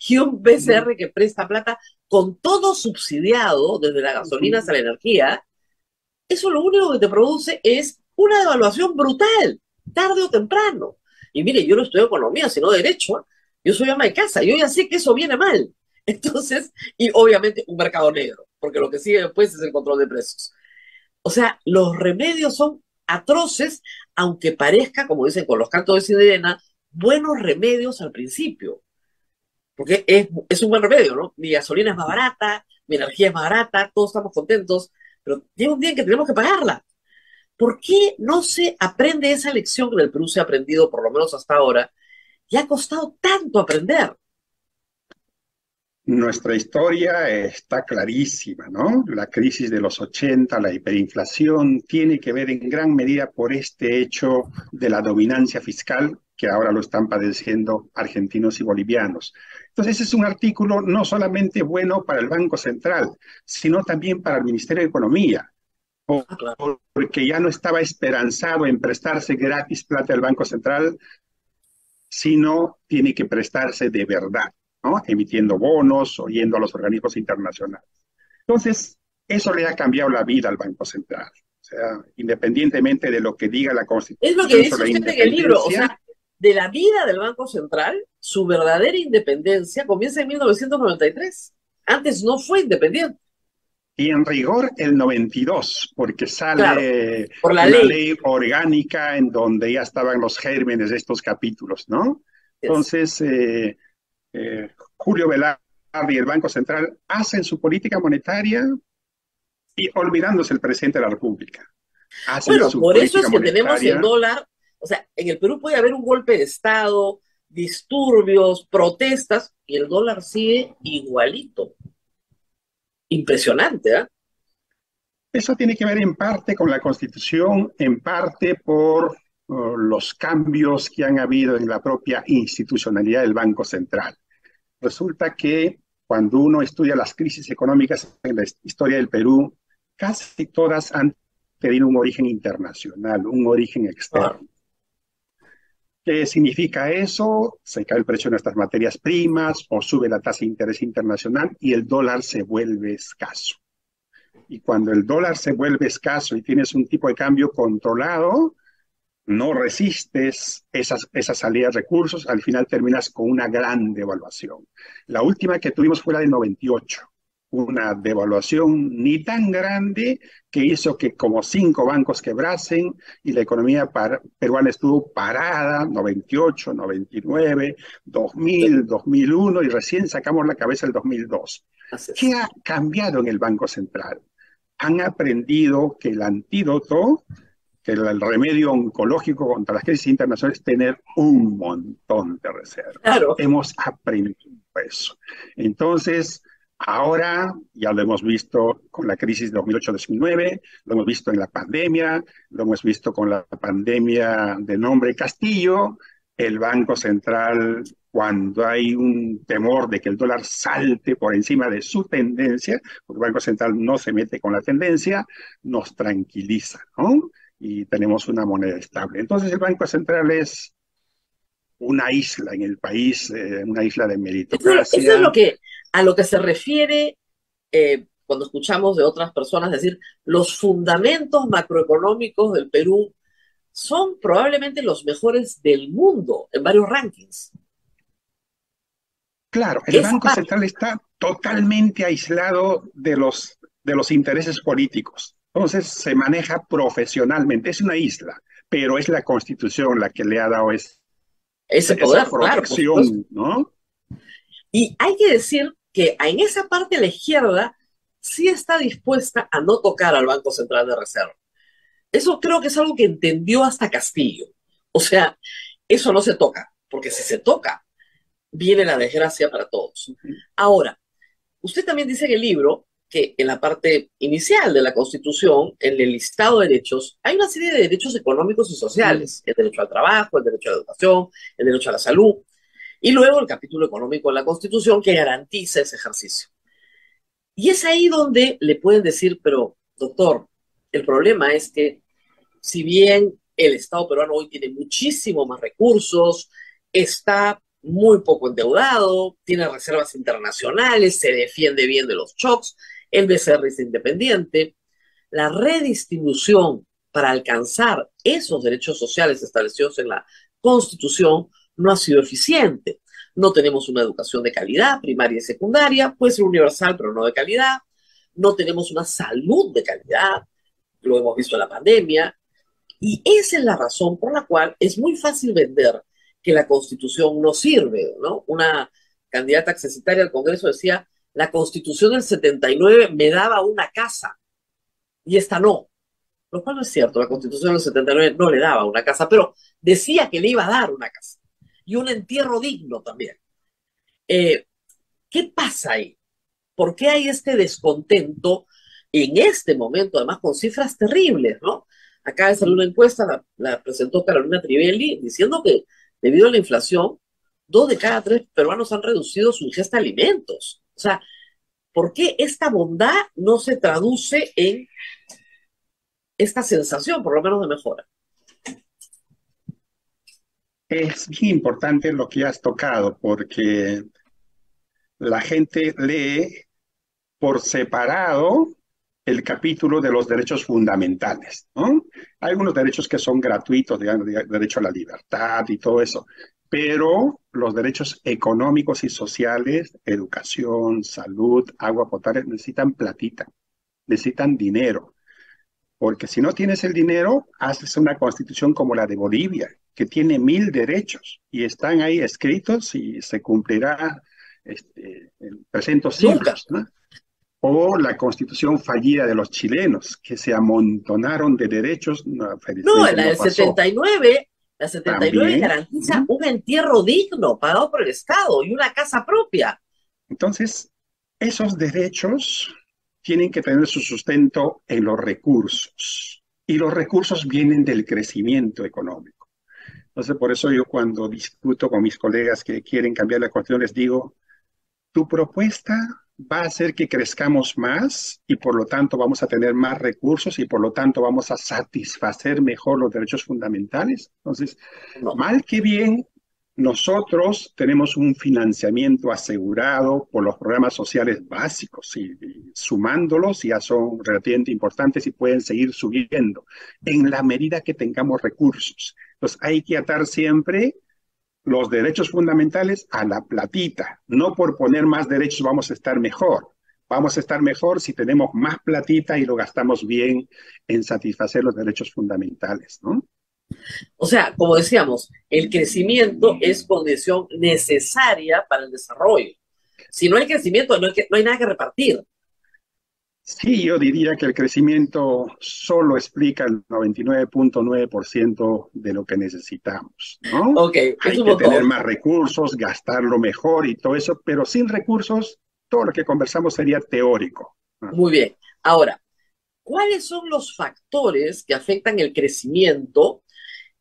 y un BCR que presta plata con todo subsidiado, desde la gasolina hasta la energía, eso lo único que te produce es una devaluación brutal, tarde o temprano. Y mire, yo no estudio economía, sino derecho, ¿eh? Yo soy ama de casa, yo ya sé que eso viene mal. Entonces, y obviamente un mercado negro, porque lo que sigue después es el control de precios. O sea, los remedios son atroces, aunque parezca, como dicen con los cantos de sirena, buenos remedios al principio. Porque es un buen remedio, ¿no? Mi gasolina es más barata, mi energía es más barata, todos estamos contentos, pero llega un día en que tenemos que pagarla. ¿Por qué no se aprende esa lección que en el Perú se ha aprendido, por lo menos hasta ahora, y ha costado tanto aprender? nuestra historia está clarísima, ¿no? La crisis de los 80, la hiperinflación, tiene que ver en gran medida por este hecho de la dominancia fiscal que ahora lo están padeciendo argentinos y bolivianos. Entonces, ese es un artículo no solamente bueno para el Banco Central, sino también para el Ministerio de Economía, Claro. porque ya no estaba esperanzado en prestarse gratis plata al Banco Central, sino tiene que prestarse de verdad, ¿no? Emitiendo bonos o yendo a los organismos internacionales. Entonces, eso le ha cambiado la vida al Banco Central. O sea, independientemente de lo que diga la Es lo que Constitución dice sobre la usted en el libro, o independencia, sea, de la vida del Banco Central, su verdadera independencia comienza en 1993. Antes no fue independiente. y en rigor el 92, porque Claro, sale por la una ley. ley orgánica en donde ya estaban los gérmenes de estos capítulos, ¿no? Yes. Entonces, Julio Velarde y el Banco Central hacen su política monetaria y olvidándose el presidente de la República. Hacen Bueno, su por eso política es que tenemos el monetaria. dólar. O sea, en el Perú puede haber un golpe de Estado, disturbios, protestas, y el dólar sigue igualito. Impresionante, ¿eh? Eso tiene que ver en parte con la Constitución, en parte por los cambios que han habido en la propia institucionalidad del Banco Central. Resulta que cuando uno estudia las crisis económicas en la historia del Perú, casi todas han tenido un origen internacional, un origen Claro. externo. ¿Qué significa eso? Se cae el precio de nuestras materias primas o sube la tasa de interés internacional y el dólar se vuelve escaso. Y cuando el dólar se vuelve escaso y tienes un tipo de cambio controlado, no resistes esa salida de recursos, al final terminas con una gran devaluación. La última que tuvimos fue la del 98, una devaluación ni tan grande que hizo que como 5 bancos quebrasen y la economía peruana estuvo parada, 98, 99, 2000, 2001 y recién sacamos la cabeza el 2002. Así ¿Qué es. ha cambiado en el Banco Central? Han aprendido que el antídoto, que el remedio oncológico contra las crisis internacionales es tener un montón de reservas. Claro. Hemos aprendido eso. Entonces, Ahora ya lo hemos visto con la crisis de 2008-2009, lo hemos visto en la pandemia, lo hemos visto con la pandemia de nombre Castillo, el Banco Central, cuando hay un temor de que el dólar salte por encima de su tendencia, porque el Banco Central no se mete con la tendencia, nos tranquiliza, ¿no? Y tenemos una moneda estable. Entonces el Banco Central es una isla en el país, una isla de Eso es meritocracia. a lo que se refiere cuando escuchamos de otras personas decir los fundamentos macroeconómicos del Perú son probablemente los mejores del mundo en varios rankings. Claro, el Esa Banco parte. Central está totalmente aislado de los intereses políticos. Entonces se maneja profesionalmente. Es una isla, pero es la Constitución la que le ha dado Ese esa poder, claro, por supuesto. protección, ¿no? Y hay que decir que en esa parte la izquierda sí está dispuesta a no tocar al Banco Central de Reserva. Eso creo que es algo que entendió hasta Castillo. O sea, eso no se toca, porque si se toca, viene la desgracia para todos. Ahora, usted también dice en el libro que en la parte inicial de la Constitución, en el listado de derechos, hay una serie de derechos económicos y sociales, el derecho al trabajo, el derecho a la educación, el derecho a la salud, y luego el capítulo económico de la Constitución que garantiza ese ejercicio. Y es ahí donde le pueden decir, pero doctor, el problema es que si bien el Estado peruano hoy tiene muchísimo más recursos, está muy poco endeudado, tiene reservas internacionales, se defiende bien de los shocks, el BCR es independiente, la redistribución para alcanzar esos derechos sociales establecidos en la Constitución no ha sido eficiente. No tenemos una educación de calidad, primaria y secundaria, puede ser universal, pero no de calidad. No tenemos una salud de calidad, lo hemos visto en la pandemia. Y esa es la razón por la cual es muy fácil vender que la Constitución no sirve, ¿no? Una candidata accesitaria al Congreso decía, la Constitución del 79 me daba una casa y esta no. Lo cual no es cierto, la Constitución del 79 no le daba una casa, pero decía que le iba a dar una casa y un entierro digno también. Eh, ¿Qué pasa ahí? ¿Por qué hay este descontento en este momento, además con cifras terribles, ¿no? Acaba de salir una encuesta, la presentó Carolina Trivelli, diciendo que debido a la inflación, 2 de cada 3 peruanos han reducido su ingesta de alimentos. O sea, ¿por qué esta bondad no se traduce en esta sensación, por lo menos, de mejora? Es bien importante lo que has tocado, porque la gente lee por separado el capítulo de los derechos fundamentales, ¿no? Hay algunos derechos que son gratuitos, digamos, derecho a la libertad y todo eso, pero los derechos económicos y sociales, educación, salud, agua potable, necesitan platita, necesitan dinero, porque si no tienes el dinero, haces una constitución como la de Bolivia, que tiene 1000 derechos y están ahí escritos y se cumplirá en 300 Nunca. siglos, ¿no? O la constitución fallida de los chilenos, que se amontonaron de derechos, no, No, felizmente la no del pasó. 79, la 79 También, garantiza un entierro digno pagado por el Estado y una casa propia. entonces, esos derechos tienen que tener su sustento en los recursos. Y los recursos vienen del crecimiento económico. Entonces, por eso yo cuando discuto con mis colegas que quieren cambiar la constitución, les digo, tu propuesta va a hacer que crezcamos más y por lo tanto vamos a tener más recursos y por lo tanto vamos a satisfacer mejor los derechos fundamentales. Entonces, No. mal que bien, nosotros tenemos un financiamiento asegurado por los programas sociales básicos y sumándolos ya son relativamente importantes y pueden seguir subiendo en la medida que tengamos recursos. Entonces, hay que atar siempre los derechos fundamentales a la platita. No por poner más derechos vamos a estar mejor. Vamos a estar mejor si tenemos más platita y lo gastamos bien en satisfacer los derechos fundamentales, ¿no? O sea, como decíamos, el crecimiento es condición necesaria para el desarrollo. Si no hay crecimiento, no hay nada que repartir. Sí, yo diría que el crecimiento solo explica el 99.9% de lo que necesitamos, ¿no? Ok, es Hay un que tener montón. más recursos, gastarlo mejor y todo eso, pero sin recursos todo lo que conversamos sería teórico. Muy bien. Ahora, ¿cuáles son los factores que afectan el crecimiento?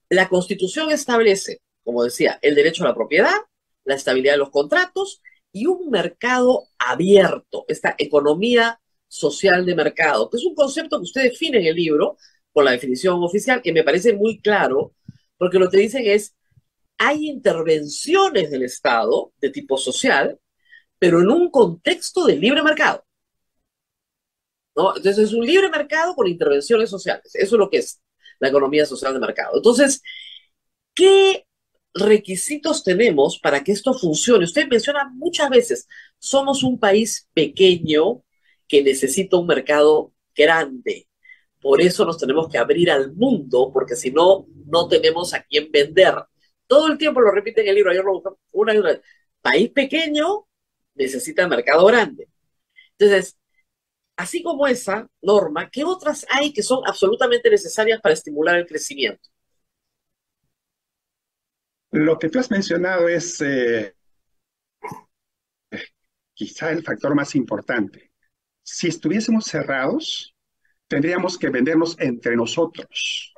La Constitución establece, como decía, el derecho a la propiedad, la estabilidad de los contratos y un mercado abierto, esta economía social de mercado, que es un concepto que usted define en el libro con la definición oficial, que me parece muy claro, porque lo que dicen es, hay intervenciones del Estado de tipo social, pero en un contexto de libre mercado, ¿no? Entonces es un libre mercado con intervenciones sociales. Eso es lo que es la economía social de mercado. Entonces, ¿qué requisitos tenemos para que esto funcione? Usted menciona muchas veces, somos un país pequeño que necesita un mercado grande. Por eso nos tenemos que abrir al mundo, porque si no, no tenemos a quién vender. Todo el tiempo lo repite en el libro, ayer lo buscamos una y una vez. País pequeño necesita mercado grande. Entonces, así como esa norma, ¿qué otras hay que son absolutamente necesarias para estimular el crecimiento? Lo que tú has mencionado es quizá el factor más importante. Si estuviésemos cerrados, tendríamos que vendernos entre nosotros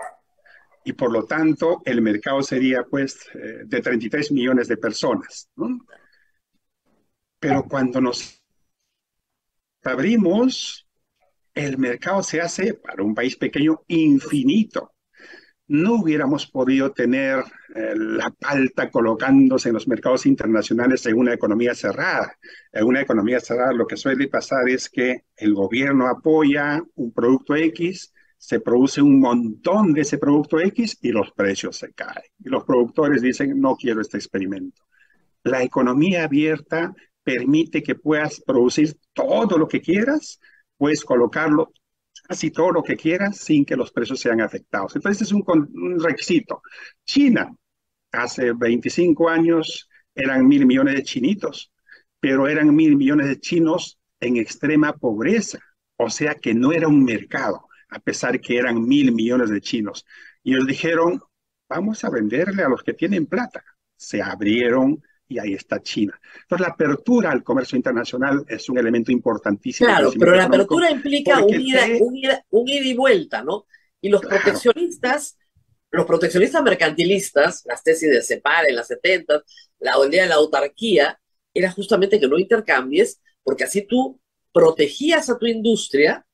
y por lo tanto el mercado sería pues de 33 millones de personas, ¿no? Pero cuando nos abrimos, el mercado se hace para un país pequeño infinito. No hubiéramos podido tener la palta colocándose en los mercados internacionales en una economía cerrada. En una economía cerrada lo que suele pasar es que el gobierno apoya un producto X, se produce un montón de ese producto X y los precios se caen. Y los productores dicen, no quiero este experimento. La economía abierta permite que puedas producir todo lo que quieras, puedes colocarlo casi todo lo que quieras sin que los precios sean afectados. Entonces es un requisito. China, hace 25 años eran 1.000 millones de chinitos, pero eran 1.000 millones de chinos en extrema pobreza, o sea que no era un mercado, a pesar que eran 1.000 millones de chinos. Y ellos dijeron, vamos a venderle a los que tienen plata. Se abrieron y ahí está China. Entonces, la apertura al comercio internacional es un elemento importantísimo. Claro, pero la apertura implica un ida y vuelta, ¿no? Y claro, los proteccionistas mercantilistas, las tesis de CEPAL en las 70, la idea de la autarquía, era justamente que no intercambies, porque así tú protegías a tu industria,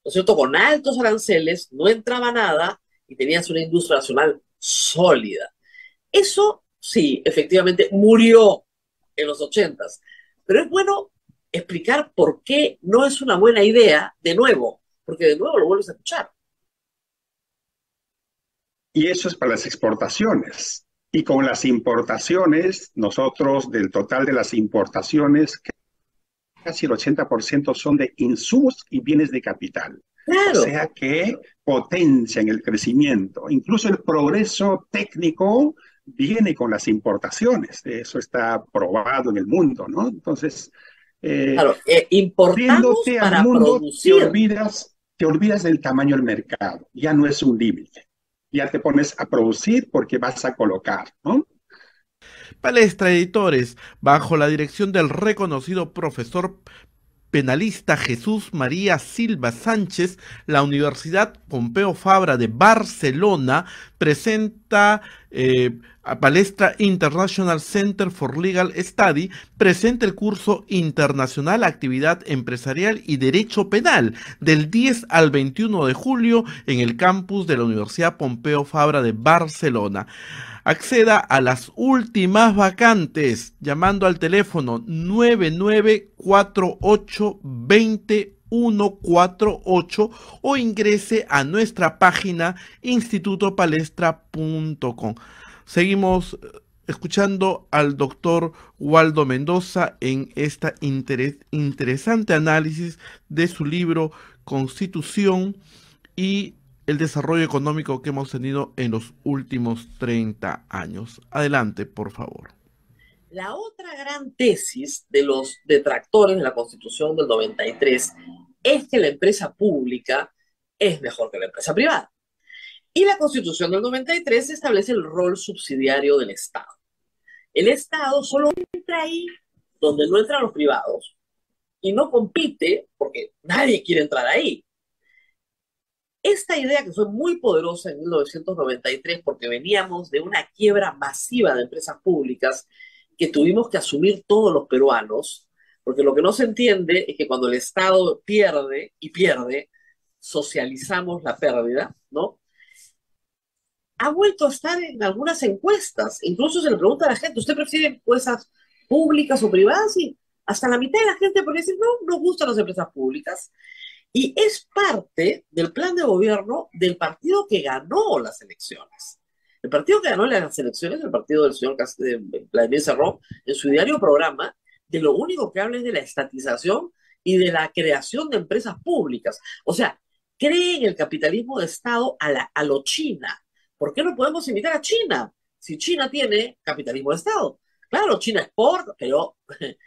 ¿no es cierto? Con altos aranceles, no entraba nada y tenías una industria nacional sólida. Eso sí, efectivamente murió en los 80, pero es bueno explicar por qué no es una buena idea de nuevo, porque de nuevo lo vuelves a escuchar. y eso es para las exportaciones. Y con las importaciones, nosotros del total de las importaciones, casi el 80% son de insumos y bienes de capital. O Claro, sea que potencian el crecimiento. Incluso el progreso técnico viene con las importaciones. Eso está probado en el mundo, ¿no? Entonces, claro, importamos abriéndote al para mundo, producir. te olvidas del tamaño del mercado. Ya no es un límite. Ya te pones a producir porque vas a colocar, ¿no? Palestra Editores, bajo la dirección del reconocido profesor penalista Jesús María Silva Sánchez, la Universidad Pompeu Fabra de Barcelona presenta a Palestra International Center for Legal Study, presenta el curso Internacional Actividad Empresarial y Derecho Penal del 10 al 21 de julio en el campus de la Universidad Pompeu Fabra de Barcelona. Acceda a las últimas vacantes llamando al teléfono 9948202148 o ingrese a nuestra página institutopalestra.com. Seguimos escuchando al doctor Waldo Mendoza en esta interesante análisis de su libro Constitución y el desarrollo económico que hemos tenido en los últimos 30 años. Adelante, por favor. La otra gran tesis de los detractores de la Constitución del 93 es que la empresa pública es mejor que la empresa privada. Y la Constitución del 93 establece el rol subsidiario del Estado. El Estado solo entra ahí donde no entran los privados, y no compite porque nadie quiere entrar ahí. Esta idea que fue muy poderosa en 1993 porque veníamos de una quiebra masiva de empresas públicas que tuvimos que asumir todos los peruanos, porque lo que no se entiende es que cuando el Estado pierde y pierde, socializamos la pérdida, ¿no? Ha vuelto a estar en algunas encuestas, incluso se le pregunta a la gente, ¿usted prefiere empresas públicas o privadas? Y hasta la mitad de la gente puede decir, no, nos gustan las empresas públicas. Y es parte del plan de gobierno del partido que ganó las elecciones. El partido que ganó las elecciones, el partido del señor Vladimir Cerrón, en su diario programa, de lo único que habla es de la estatización y de la creación de empresas públicas. O sea, cree en el capitalismo de Estado a lo China. ¿Por qué no podemos imitar a China? Si China tiene capitalismo de Estado. Claro, China exporta, pero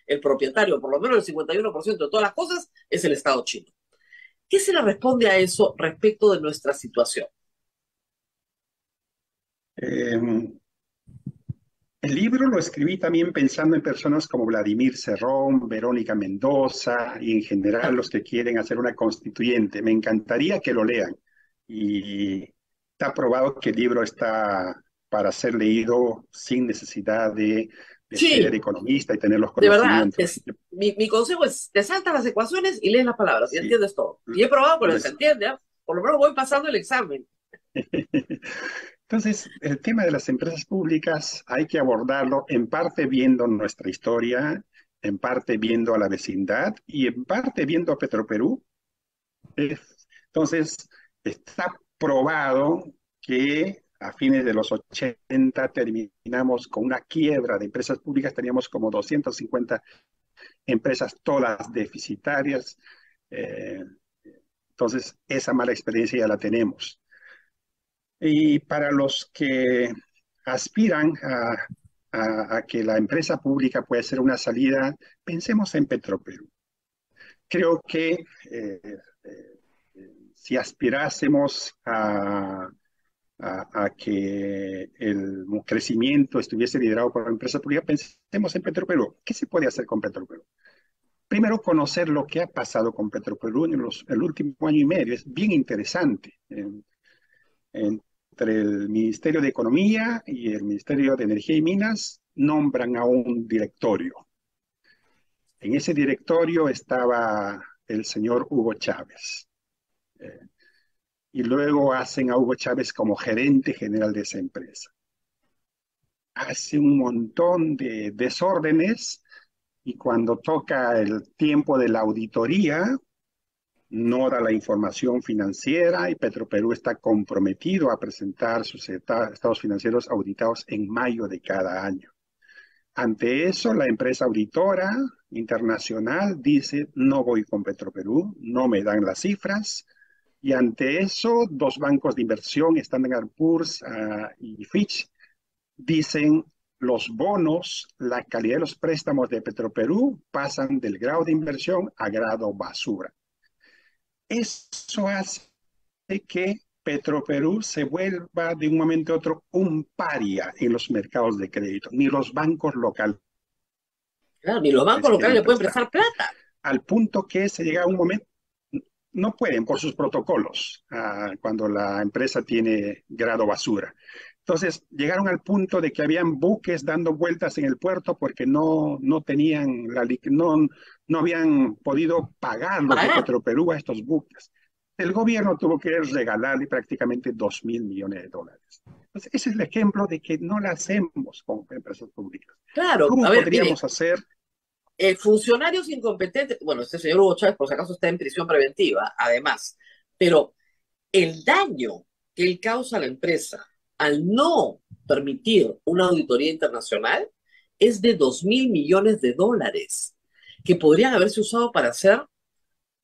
el propietario, por lo menos el 51% de todas las cosas, es el Estado chino. ¿Qué se le responde a eso respecto de nuestra situación? El libro lo escribí también pensando en personas como Vladimir Cerrón, Verónica Mendoza y en general los que quieren hacer una constituyente. Me encantaría que lo lean. Y está probado que el libro está para ser leído sin necesidad de ser Sí, economista y tener los de verdad, conocimientos. mi consejo es, te saltas las ecuaciones y lees las palabras y Sí, entiendes todo. Y he probado que se les- entiende, ¿eh? Por lo menos voy pasando el examen. Entonces, el tema de las empresas públicas hay que abordarlo en parte viendo nuestra historia, en parte viendo a la vecindad y en parte viendo a Petroperú. Eh, Entonces, está probado que a fines de los 80 terminamos con una quiebra de empresas públicas, teníamos como 250 empresas todas deficitarias. Eh, entonces, esa mala experiencia ya la tenemos. Y para los que aspiran a que la empresa pública pueda ser una salida, pensemos en Petroperú. Creo que si aspirásemos a que el crecimiento estuviese liderado por la empresa pública, pensemos en Petroperú. ¿Qué se puede hacer con Petroperú? Primero, conocer lo que ha pasado con Petroperú en el último año y medio. Es bien interesante. Entre el Ministerio de Economía y el Ministerio de Energía y Minas nombran a un directorio. En ese directorio estaba el señor Hugo Chávez. Eh, y luego hacen a Hugo Chávez como gerente general de esa empresa. Hace un montón de desórdenes y cuando toca el tiempo de la auditoría, no da la información financiera y Petroperú está comprometido a presentar sus estados financieros auditados en mayo de cada año. Ante eso, la empresa auditora internacional dice, no voy con Petroperú, no me dan las cifras. Y ante eso, dos bancos de inversión, Standard Poor's y Fitch, dicen los bonos, la calidad de los préstamos de Petroperú pasan del grado de inversión a grado basura. Eso hace que Petroperú se vuelva de un momento a otro un paria en los mercados de crédito. Ni los bancos locales Claro, ni los bancos locales quieren le pueden prestar. prestar plata. Al punto que se llega a un momento, no pueden por sus protocolos cuando la empresa tiene grado basura. Entonces llegaron al punto de que habían buques dando vueltas en el puerto porque no tenían no habían podido pagar los de Pagar. Petroperú a estos buques. El gobierno tuvo que regalarle prácticamente 2.000 millones de dólares. Entonces, ese es el ejemplo de que no la hacemos con empresas públicas. Claro, a ¿Cómo ver, mire, podríamos hacer? funcionarios incompetentes, bueno, este señor Hugo Chávez por si acaso está en prisión preventiva, además, pero el daño que él causa a la empresa al no permitir una auditoría internacional es de 2.000 millones de dólares que podrían haberse usado para hacer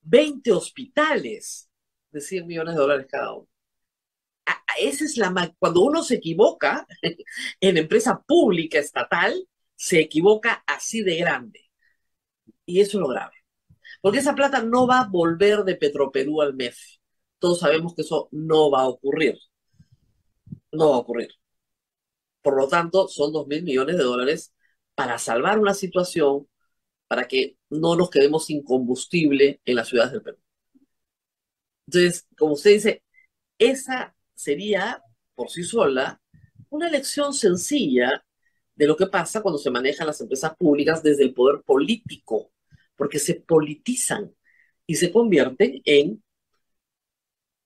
20 hospitales de 100 millones de dólares cada uno. Esa es cuando uno se equivoca en empresa pública estatal, se equivoca así de grande. Y eso es lo grave. Porque esa plata no va a volver de Petroperú al MEF. Todos sabemos que eso no va a ocurrir. No va a ocurrir. Por lo tanto, son 2.000 millones de dólares para salvar una situación para que no nos quedemos sin combustible en las ciudades del Perú. Entonces, como usted dice, esa sería por sí sola una lección sencilla de lo que pasa cuando se manejan las empresas públicas desde el poder político, porque se politizan y se convierten en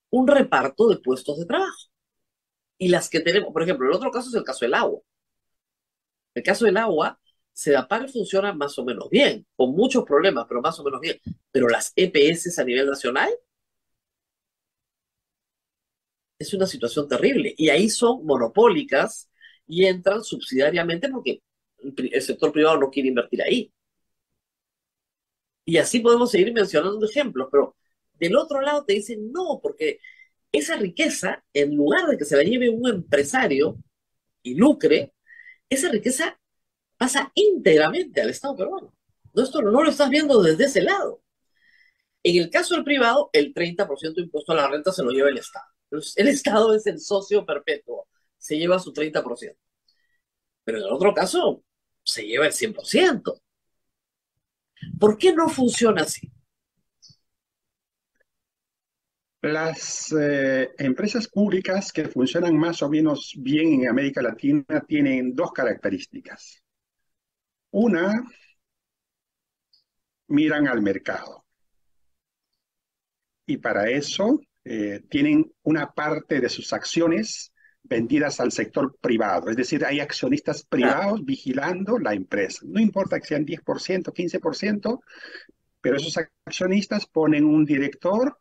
un reparto de puestos de trabajo. Y las que tenemos, por ejemplo, el otro caso es el caso del agua. El caso del agua, Sedapal funciona más o menos bien, con muchos problemas, pero más o menos bien. Pero las EPS a nivel nacional es una situación terrible. Y ahí son monopólicas y entran subsidiariamente porque el sector privado no quiere invertir ahí. Y así podemos seguir mencionando ejemplos, pero del otro lado te dicen no, porque esa riqueza, en lugar de que se la lleve un empresario y lucre, esa riqueza pasa íntegramente al Estado peruano. No, esto no lo estás viendo desde ese lado. En el caso del privado, el 30% de impuesto a la renta se lo lleva el Estado. Entonces, el Estado es el socio perpetuo, se lleva su 30%. Pero en el otro caso, se lleva el 100%. ¿Por qué no funciona así? Las empresas públicas que funcionan más o menos bien en América Latina tienen dos características. Una, miran al mercado y para eso tienen una parte de sus acciones vendidas al sector privado. Es decir, hay accionistas privados vigilando la empresa. No importa que sean 10%, 15%, pero esos accionistas ponen un director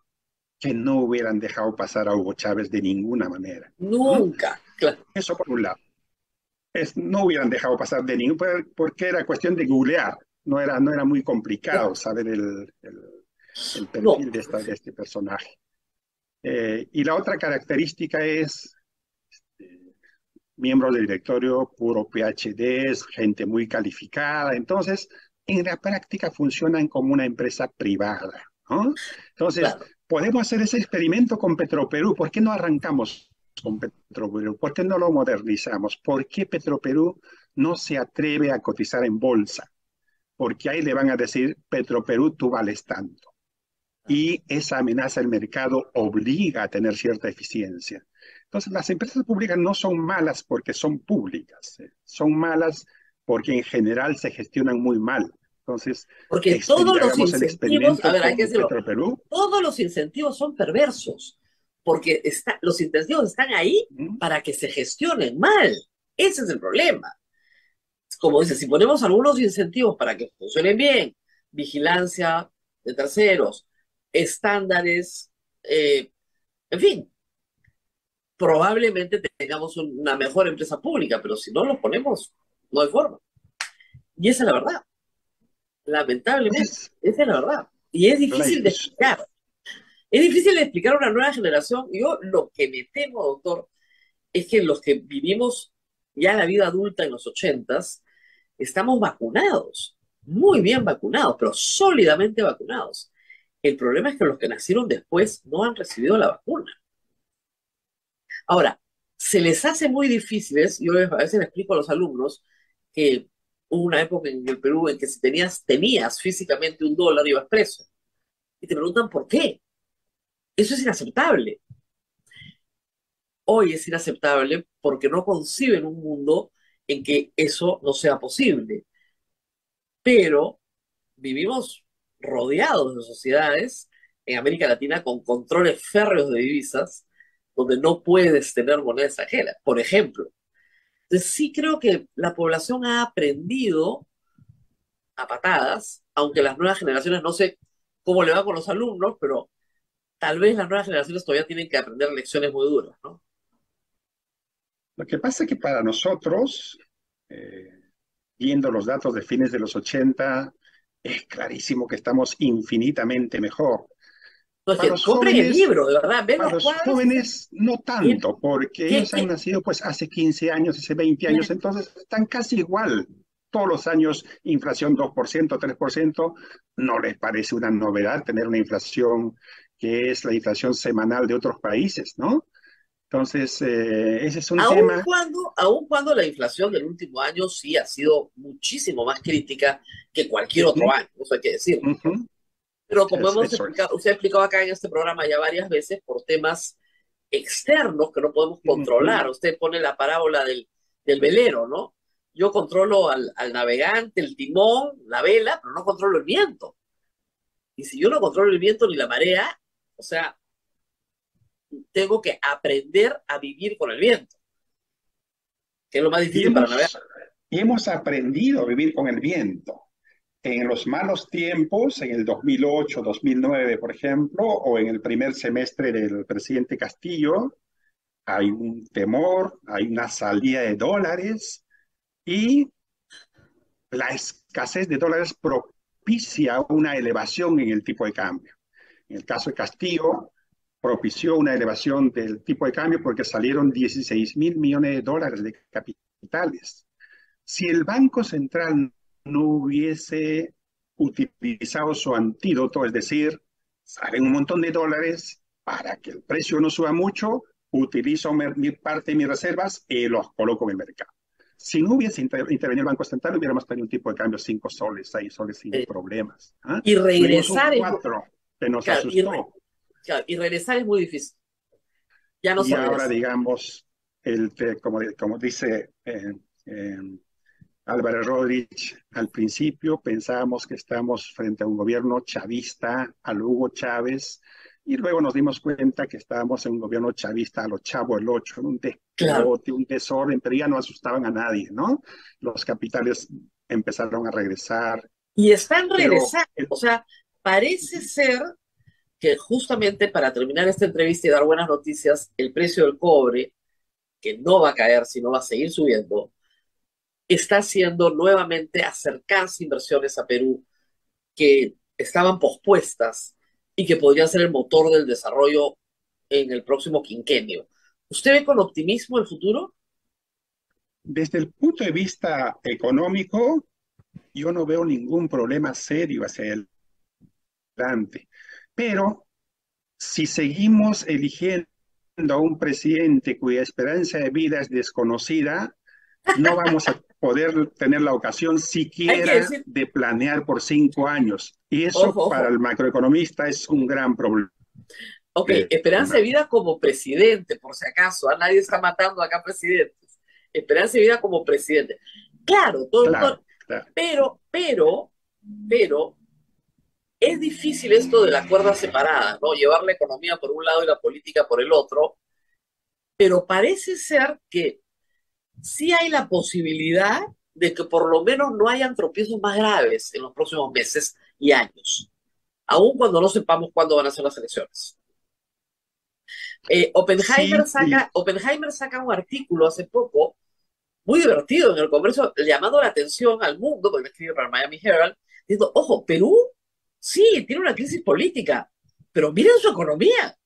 que no hubieran dejado pasar a Hugo Chávez de ninguna manera. Nunca. Claro. Eso por un lado. No hubieran dejado pasar de ningún, porque era cuestión de googlear. No era muy complicado saber el perfil de este personaje. Y la otra característica es miembros del directorio, puro PhDs, gente muy calificada. Entonces, en la práctica funcionan como una empresa privada, ¿no? Entonces, podemos hacer ese experimento con Petroperú. ¿Por qué no arrancamos con Petroperú? ¿Por qué no lo modernizamos? ¿Por qué Petroperú no se atreve a cotizar en bolsa? Porque ahí le van a decir, Petroperú, tú vales tanto. Y esa amenaza al mercado obliga a tener cierta eficiencia. Entonces, las empresas públicas no son malas porque son públicas, son malas porque en general se gestionan muy mal. Entonces, porque todos los incentivos, a ver, hay que decirlo, todos los incentivos son perversos, porque los incentivos están ahí para que se gestionen mal. Ese es el problema. Como dice, si ponemos algunos incentivos para que funcionen bien, vigilancia de terceros, estándares, en fin, probablemente tengamos una mejor empresa pública, pero si no los ponemos, no hay forma. Y esa es la verdad. Lamentablemente, esa es la verdad. Y es difícil de explicar. Es difícil de explicar a una nueva generación. Yo lo que me temo, doctor, es que los que vivimos ya la vida adulta en los 80s, estamos vacunados, muy bien vacunados, pero sólidamente vacunados. El problema es que los que nacieron después no han recibido la vacuna. Ahora, se les hace muy difíciles, yo a veces le explico a los alumnos que hubo una época en el Perú en que si tenías físicamente $1, ibas preso. Y te preguntan por qué. Eso es inaceptable. Hoy es inaceptable porque no conciben un mundo en que eso no sea posible. Pero vivimos rodeados de sociedades en América Latina con controles férreos de divisas donde no puedes tener moneda extranjera, por ejemplo. Entonces sí creo que la población ha aprendido a patadas, aunque las nuevas generaciones, no sé cómo le va con los alumnos, pero tal vez las nuevas generaciones todavía tienen que aprender lecciones muy duras, ¿no? Lo que pasa es que para nosotros, viendo los datos de fines de los 80, es clarísimo que estamos infinitamente mejor. Pues que compren el libro, de verdad. Para los jóvenes no tanto, porque ellos han nacido pues hace 15 años, hace 20 años, entonces están casi igual. Todos los años inflación 2%, 3%, no les parece una novedad tener una inflación que es la inflación semanal de otros países, ¿no? Entonces, ese es un tema. Aun cuando la inflación del último año sí ha sido muchísimo más crítica que cualquier otro Ujú, año, eso hay que decirlo. ujú, Pero como hemos eso es. explicado, usted ha explicado acá en este programa ya varias veces, por temas externos que no podemos Ujú. controlar. Usted pone la parábola del velero, ¿no? Yo controlo al navegante, el timón, la vela, pero no controlo el viento. Y si yo no controlo el viento ni la marea, o sea, tengo que aprender a vivir con el viento, que es lo más Y difícil para navegar. hemos, y hemos aprendido a vivir con el viento. En los malos tiempos, en el 2008, 2009, por ejemplo, o en el primer semestre del presidente Castillo, hay un temor, hay una salida de dólares y la escasez de dólares propicia una elevación en el tipo de cambio. En el caso de Castillo, propició una elevación del tipo de cambio porque salieron 16.000 millones de dólares de capitales. Si el Banco Central no hubiese utilizado su antídoto, es decir, salen un montón de dólares para que el precio no suba mucho, utilizo parte de mis reservas y los coloco en el mercado. Si no hubiese intervenido el Banco Central, hubiéramos tenido un tipo de cambio 5 soles, 6 soles sin Eh, problemas. ¿Ah? y Tuvimos un regresar es, 4 que nos claro, asustó. claro, y regresar es muy difícil. Ya no Y se ahora, regresa. digamos, como dice Álvaro Rodríguez, al principio pensábamos que estábamos frente a un gobierno chavista, a lo Hugo Chávez, y luego nos dimos cuenta que estábamos en un gobierno chavista a lo Chavo el Ocho, un Claro. despelote, un desorden, pero ya no asustaban a nadie, ¿no? Los capitales empezaron a regresar, Y están pero regresando. O sea, parece ser que justamente para terminar esta entrevista y dar buenas noticias, el precio del cobre, que no va a caer, sino va a seguir subiendo, está haciendo nuevamente acercarse inversiones a Perú que estaban pospuestas y que podrían ser el motor del desarrollo en el próximo quinquenio. ¿Usted ve con optimismo el futuro? desde el punto de vista económico, yo no veo ningún problema serio hacia adelante, pero si seguimos eligiendo a un presidente cuya esperanza de vida es desconocida, no vamos a poder tener la ocasión Hay que siquiera decir, de planear por 5 años. Y eso ojo, para ojo, el macroeconomista es un gran problema. ok, esperanza de vida como presidente, por si acaso, a nadie está matando acá presidentes. Esperanza de vida como presidente. Claro, todo el Claro, mundo, claro. pero, es difícil esto de la cuerda separada, ¿no? Llevar la economía por un lado y la política por el otro, pero parece ser que sí hay la posibilidad de que por lo menos no hayan tropiezos más graves en los próximos meses y años, aun cuando no sepamos cuándo van a ser las elecciones. Sí, Oppenheimer saca un artículo hace poco, muy divertido en el Congreso, llamando la atención al mundo, porque escribe para Miami Herald, diciendo, ojo, Perú sí tiene una crisis política, pero miren su economía,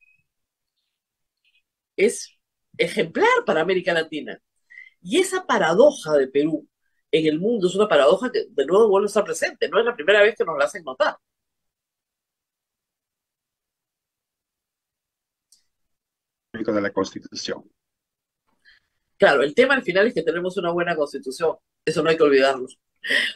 es ejemplar para América Latina. Y esa paradoja de Perú en el mundo es una paradoja que de nuevo vuelve a estar presente, no es la primera vez que nos la hacen notar. de la Constitución. Claro, el tema al final es que tenemos una buena constitución, eso no hay que olvidarlo.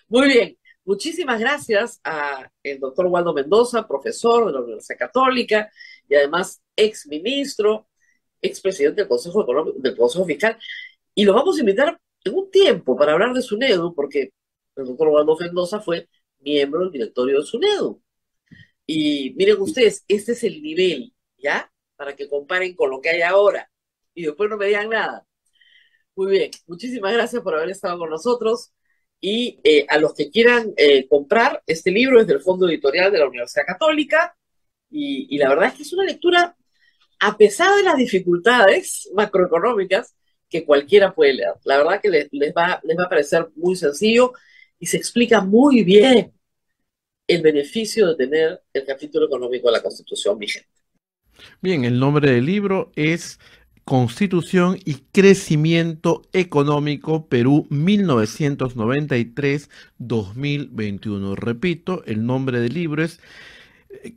Muy bien, muchísimas gracias a el doctor Waldo Mendoza, profesor de la Universidad Católica y además ex ministro, ex presidente del Consejo Económico, del Consejo Fiscal, y lo vamos a invitar en un tiempo para hablar de SUNEDU, porque el doctor Waldo Mendoza fue miembro del directorio de SUNEDU. Y miren ustedes, este es el nivel, ¿ya? Para que comparen con lo que hay ahora y después no me digan nada. Muy bien, muchísimas gracias por haber estado con nosotros y a los que quieran comprar, este libro es del Fondo Editorial de la Universidad Católica y la verdad es que es una lectura, a pesar de las dificultades macroeconómicas, que cualquiera puede leer. La verdad que les va a parecer muy sencillo y se explica muy bien el beneficio de tener el capítulo económico de la Constitución vigente. Bien, el nombre del libro es Constitución y Crecimiento Económico Perú 1993-2021. Repito, el nombre del libro es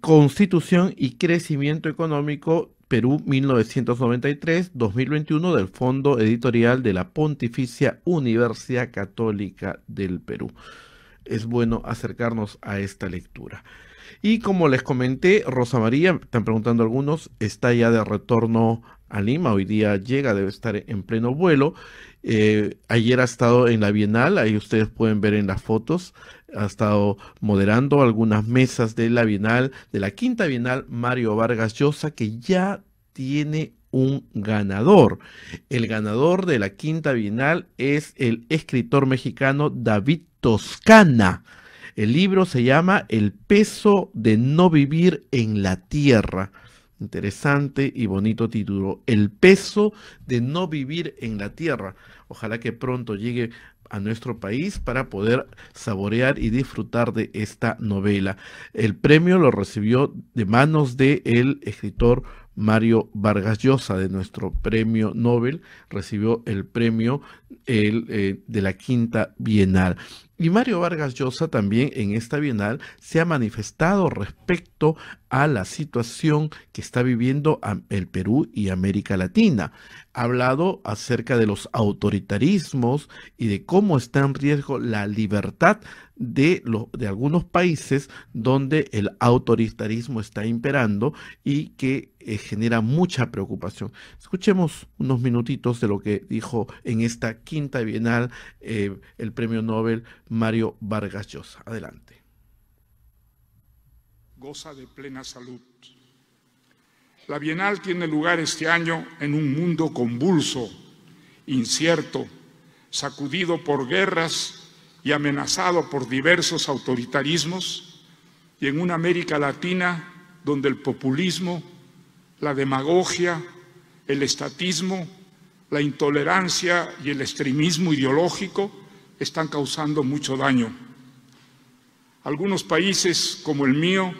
Constitución y Crecimiento Económico Perú 1993-2021 del Fondo Editorial de la Pontificia Universidad Católica del Perú. Es bueno acercarnos a esta lectura. Y como les comenté, Rosa María, están preguntando algunos, está ya de retorno a Lima, hoy día llega, debe estar en pleno vuelo. Ayer ha estado en la Bienal, ahí ustedes pueden ver en las fotos, ha estado moderando algunas mesas de la Bienal, de la quinta Bienal Mario Vargas Llosa, que ya tiene un ganador. El ganador de la quinta Bienal es el escritor mexicano David Toscana. El libro se llama El peso de no vivir en la tierra. Interesante y bonito título. El peso de no vivir en la tierra. Ojalá que pronto llegue a nuestro país para poder saborear y disfrutar de esta novela. El premio lo recibió de manos del escritor Mario Vargas Llosa, de nuestro premio Nobel. Recibió el premio de la quinta Bienal. Y Mario Vargas Llosa también en esta Bienal se ha manifestado respecto a la situación que está viviendo el Perú y América Latina. Ha hablado acerca de los autoritarismos y de cómo está en riesgo la libertad de algunos países donde el autoritarismo está imperando y que genera mucha preocupación. Escuchemos unos minutitos de lo que dijo en esta quinta Bienal el premio Nobel Mario Vargas Llosa. Adelante. Goza de plena salud. La Bienal tiene lugar este año en un mundo convulso, incierto, sacudido por guerras y amenazado por diversos autoritarismos, y en una América Latina donde el populismo, la demagogia, el estatismo, la intolerancia y el extremismo ideológico están causando mucho daño. Algunos países, como el mío,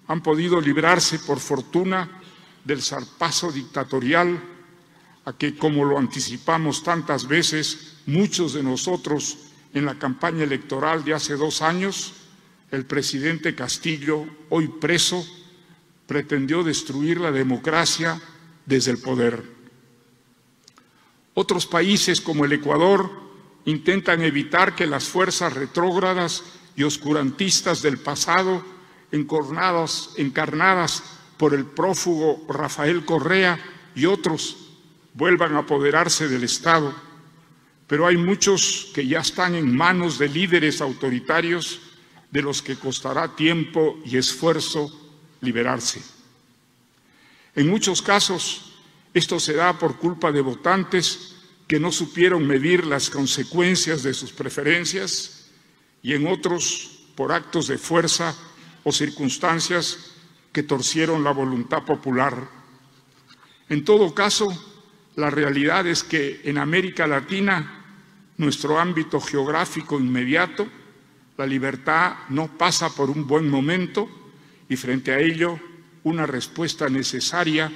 han podido librarse, por fortuna, del zarpazo dictatorial a que, como lo anticipamos tantas veces, muchos de nosotros en la campaña electoral de hace 2 años, el presidente Castillo, hoy preso, pretendió destruir la democracia desde el poder. Otros países, como el Ecuador, intentan evitar que las fuerzas retrógradas y oscurantistas del pasado, encarnadas por el prófugo Rafael Correa y otros, vuelvan a apoderarse del Estado. Pero hay muchos que ya están en manos de líderes autoritarios de los que costará tiempo y esfuerzo liberarse. En muchos casos, esto se da por culpa de votantes que no supieron medir las consecuencias de sus preferencias, y en otros por actos de fuerza o circunstancias que torcieron la voluntad popular. En todo caso, la realidad es que en América Latina, nuestro ámbito geográfico inmediato, la libertad no pasa por un buen momento, y frente a ello, una respuesta necesaria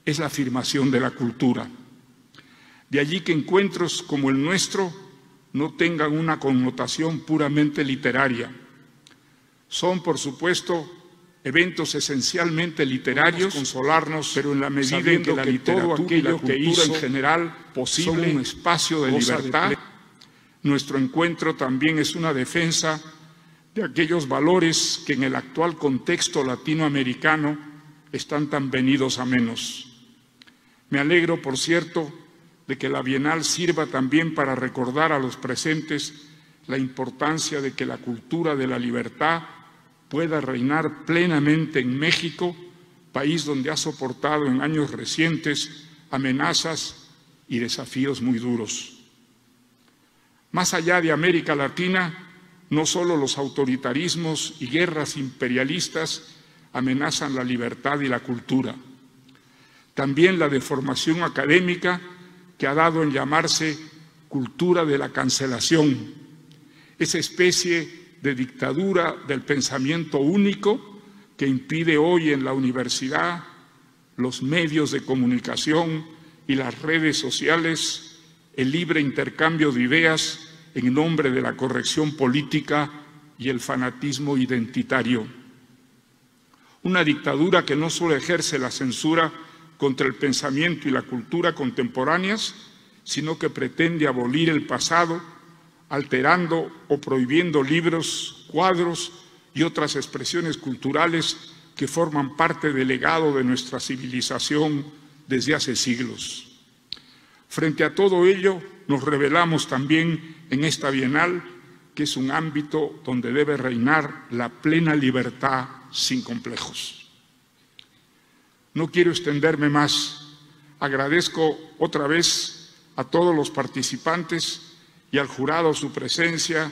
es la afirmación de la cultura. De allí que encuentros como el nuestro no tengan una connotación puramente literaria. Son, por supuesto, eventos esencialmente literarios, consolarnos, pero en la medida en que la literatura y la cultura en general posible son un espacio de libertad, nuestro encuentro también es una defensa de aquellos valores que en el actual contexto latinoamericano están tan venidos a menos. Me alegro, por cierto, de que la Bienal sirva también para recordar a los presentes la importancia de que la cultura de la libertad pueda reinar plenamente en México, país donde ha soportado en años recientes amenazas y desafíos muy duros. Más allá de América Latina, no solo los autoritarismos y guerras imperialistas amenazan la libertad y la cultura. También la deformación académica que ha dado en llamarse cultura de la cancelación, esa especie de dictadura del pensamiento único que impide hoy en la universidad, los medios de comunicación y las redes sociales el libre intercambio de ideas en nombre de la corrección política y el fanatismo identitario. Una dictadura que no solo ejerce la censura contra el pensamiento y la cultura contemporáneas, sino que pretende abolir el pasado, alterando o prohibiendo libros, cuadros y otras expresiones culturales que forman parte del legado de nuestra civilización desde hace siglos. Frente a todo ello, nos revelamos también en esta Bienal que es un ámbito donde debe reinar la plena libertad sin complejos. No quiero extenderme más. Agradezco otra vez a todos los participantes y al jurado su presencia.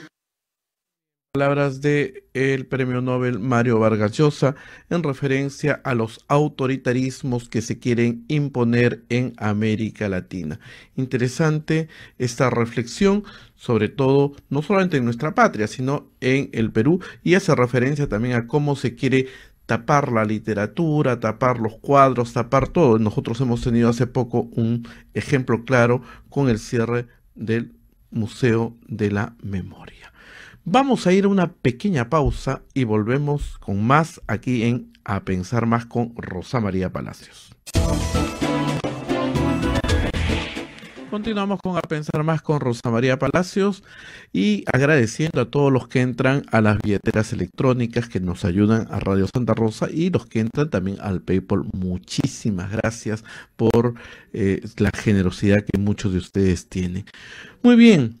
Palabras del Premio Nobel Mario Vargas Llosa en referencia a los autoritarismos que se quieren imponer en América Latina. Interesante esta reflexión, sobre todo, no solamente en nuestra patria, sino en el Perú, y hace referencia también a cómo se quiere tapar la literatura, tapar los cuadros, tapar todo. Nosotros hemos tenido hace poco un ejemplo claro con el cierre del Museo de la Memoria. Vamos a ir a una pequeña pausa y volvemos con más aquí en A Pensar Más con Rosa María Palacios. Continuamos con A Pensar Más con Rosa María Palacios y agradeciendo a todos los que entran a las billeteras electrónicas que nos ayudan a Radio Santa Rosa y los que entran también al PayPal. Muchísimas gracias por la generosidad que muchos de ustedes tienen. Muy bien,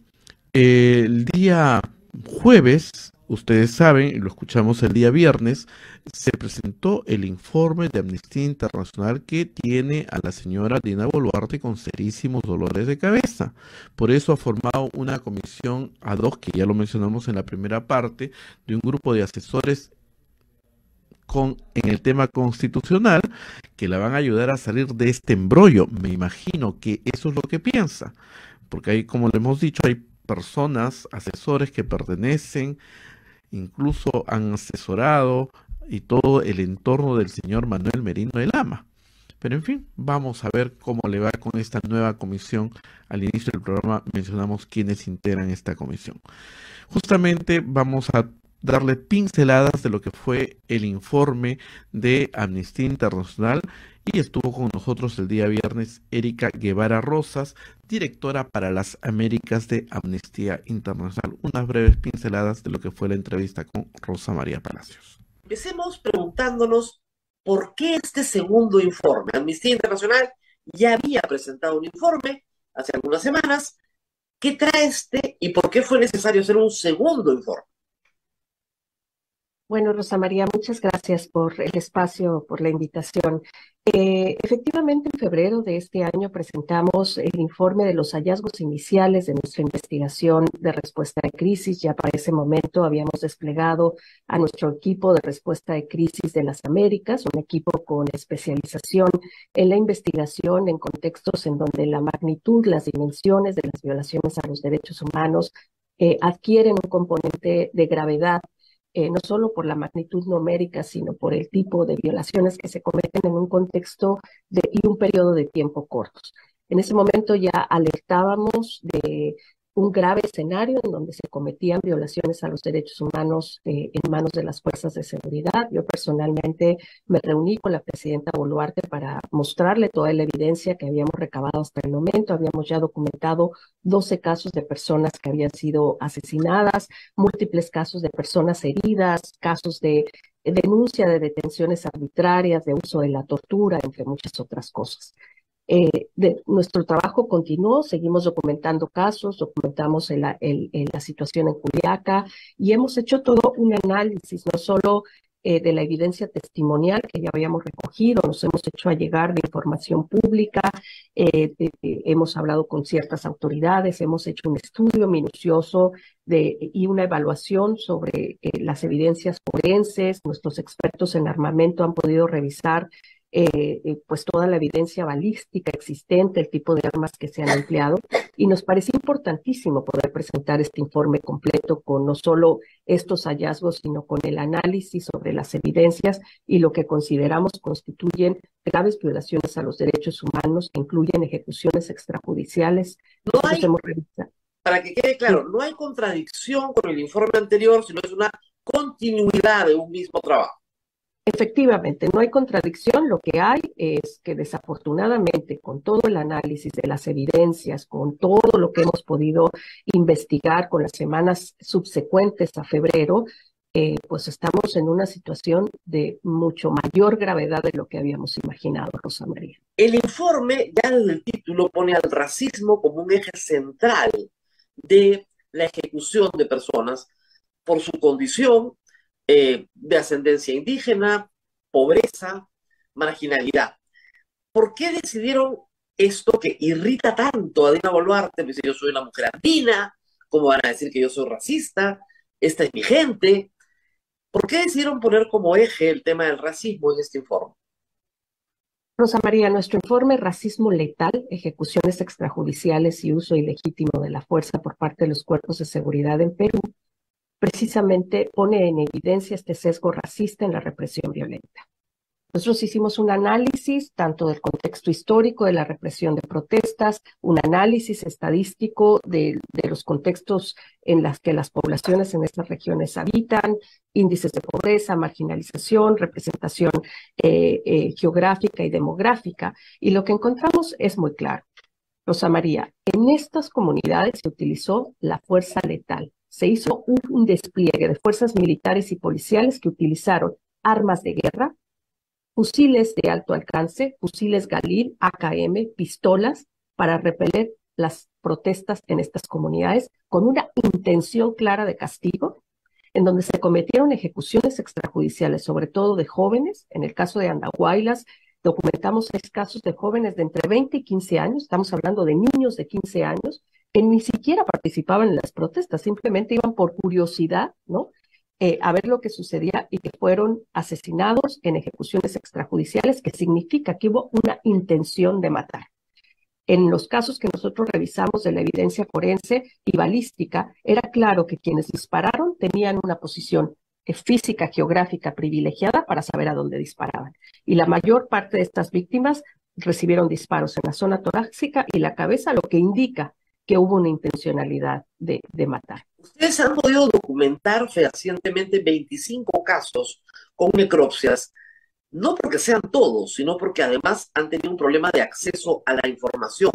el día jueves, ustedes saben, y lo escuchamos el día viernes, se presentó el informe de Amnistía Internacional que tiene a la señora Dina Boluarte con serísimos dolores de cabeza. Por eso ha formado una comisión ad hoc, que ya lo mencionamos en la primera parte, de un grupo de asesores en el tema constitucional que la van a ayudar a salir de este embrollo. Me imagino que eso es lo que piensa, porque ahí, como le hemos dicho, hay personas, asesores que pertenecen, incluso han asesorado y todo el entorno del señor Manuel Merino de Lama. Pero en fin, vamos a ver cómo le va con esta nueva comisión. Al inicio del programa mencionamos quiénes integran esta comisión. Justamente vamos a darle pinceladas de lo que fue el informe de Amnistía Internacional y estuvo con nosotros el día viernes Erika Guevara Rosas, directora para las Américas de Amnistía Internacional. Unas breves pinceladas de lo que fue la entrevista con Rosa María Palacios. Empecemos preguntándonos por qué este segundo informe. Amnistía Internacional ya había presentado un informe hace algunas semanas. ¿Qué trae este y por qué fue necesario hacer un segundo informe? Bueno, Rosa María, muchas gracias por el espacio, por la invitación. Efectivamente, en febrero de este año presentamos el informe de los hallazgos iniciales de nuestra investigación de respuesta de crisis. Ya para ese momento habíamos desplegado a nuestro equipo de respuesta de crisis de las Américas, un equipo con especialización en la investigación en contextos en donde la magnitud, las dimensiones de las violaciones a los derechos humanos adquieren un componente de gravedad, no solo por la magnitud numérica, sino por el tipo de violaciones que se cometen en un contexto y un periodo de tiempo cortos. En ese momento ya alertábamos de un grave escenario en donde se cometían violaciones a los derechos humanos en manos de las fuerzas de seguridad. Yo personalmente me reuní con la presidenta Boluarte para mostrarle toda la evidencia que habíamos recabado hasta el momento. Habíamos ya documentado 12 casos de personas que habían sido asesinadas, múltiples casos de personas heridas, casos de denuncia de detenciones arbitrarias, de uso de la tortura, entre muchas otras cosas. Nuestro trabajo continuó, seguimos documentando casos, documentamos la situación en Juliaca y hemos hecho todo un análisis, no solo de la evidencia testimonial que ya habíamos recogido, nos hemos hecho allegar de información pública, hemos hablado con ciertas autoridades, hemos hecho un estudio minucioso y una evaluación sobre las evidencias forenses. Nuestros expertos en armamento han podido revisar pues toda la evidencia balística existente, el tipo de armas que se han empleado, y nos pareció importantísimo poder presentar este informe completo con no solo estos hallazgos, sino con el análisis sobre las evidencias y lo que consideramos constituyen graves violaciones a los derechos humanos que incluyen ejecuciones extrajudiciales. Para que quede claro, no hay contradicción con el informe anterior, sino es una continuidad de un mismo trabajo. Efectivamente, no hay contradicción. Lo que hay es que desafortunadamente, con todo el análisis de las evidencias, con todo lo que hemos podido investigar con las semanas subsecuentes a febrero, pues estamos en una situación de mucho mayor gravedad de lo que habíamos imaginado, Rosa María. El informe, ya desde el título, pone al racismo como un eje central de la ejecución de personas por su condición de ascendencia indígena, pobreza, marginalidad. ¿Por qué decidieron esto que irrita tanto a Dina Boluarte? Pues yo soy una mujer andina, ¿cómo van a decir que yo soy racista? Esta es mi gente. ¿Por qué decidieron poner como eje el tema del racismo en este informe? Rosa María, nuestro informe Racismo Letal, Ejecuciones Extrajudiciales y Uso Ilegítimo de la Fuerza por parte de los Cuerpos de Seguridad en Perú, precisamente pone en evidencia este sesgo racista en la represión violenta. Nosotros hicimos un análisis tanto del contexto histórico de la represión de protestas, un análisis estadístico de los contextos en los que las poblaciones en estas regiones habitan, índices de pobreza, marginalización, representación geográfica y demográfica. Y lo que encontramos es muy claro. Rosa María, en estas comunidades se utilizó la fuerza letal. Se hizo un despliegue de fuerzas militares y policiales que utilizaron armas de guerra, fusiles de alto alcance, fusiles Galil, AKM, pistolas, para repeler las protestas en estas comunidades con una intención clara de castigo, en donde se cometieron ejecuciones extrajudiciales, sobre todo de jóvenes. En el caso de Andahuaylas, documentamos 6 casos de jóvenes de entre 20 y 15 años, estamos hablando de niños de 15 años, que ni siquiera participaban en las protestas, simplemente iban por curiosidad, ¿no? A ver lo que sucedía, y que fueron asesinados en ejecuciones extrajudiciales, que significa que hubo una intención de matar. En los casos que nosotros revisamos de la evidencia forense y balística, era claro que quienes dispararon tenían una posición física, geográfica privilegiada para saber a dónde disparaban. Y la mayor parte de estas víctimas recibieron disparos en la zona torácica y la cabeza, lo que indica que hubo una intencionalidad de matar. Ustedes han podido documentar fehacientemente 25 casos con necropsias, no porque sean todos, sino porque además han tenido un problema de acceso a la información.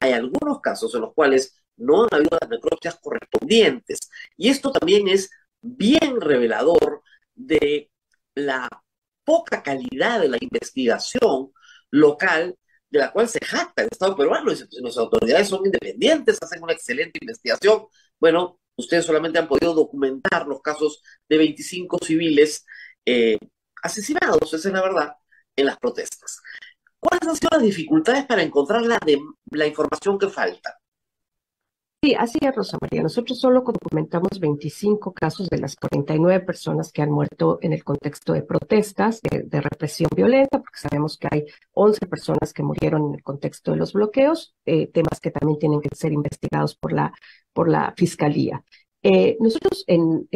Hay algunos casos en los cuales no han habido las necropsias correspondientes, y esto también es bien revelador de la poca calidad de la investigación local, de la cual se jacta el Estado peruano. Dice, pues, nuestras autoridades son independientes, hacen una excelente investigación. Bueno, ustedes solamente han podido documentar los casos de 25 civiles asesinados, esa es la verdad, en las protestas. ¿Cuáles han sido las dificultades para encontrar la información que falta? Sí, así es, Rosa María. Nosotros solo documentamos 25 casos de las 49 personas que han muerto en el contexto de protestas, de represión violenta, porque sabemos que hay 11 personas que murieron en el contexto de los bloqueos, temas que también tienen que ser investigados por la Fiscalía. Nosotros en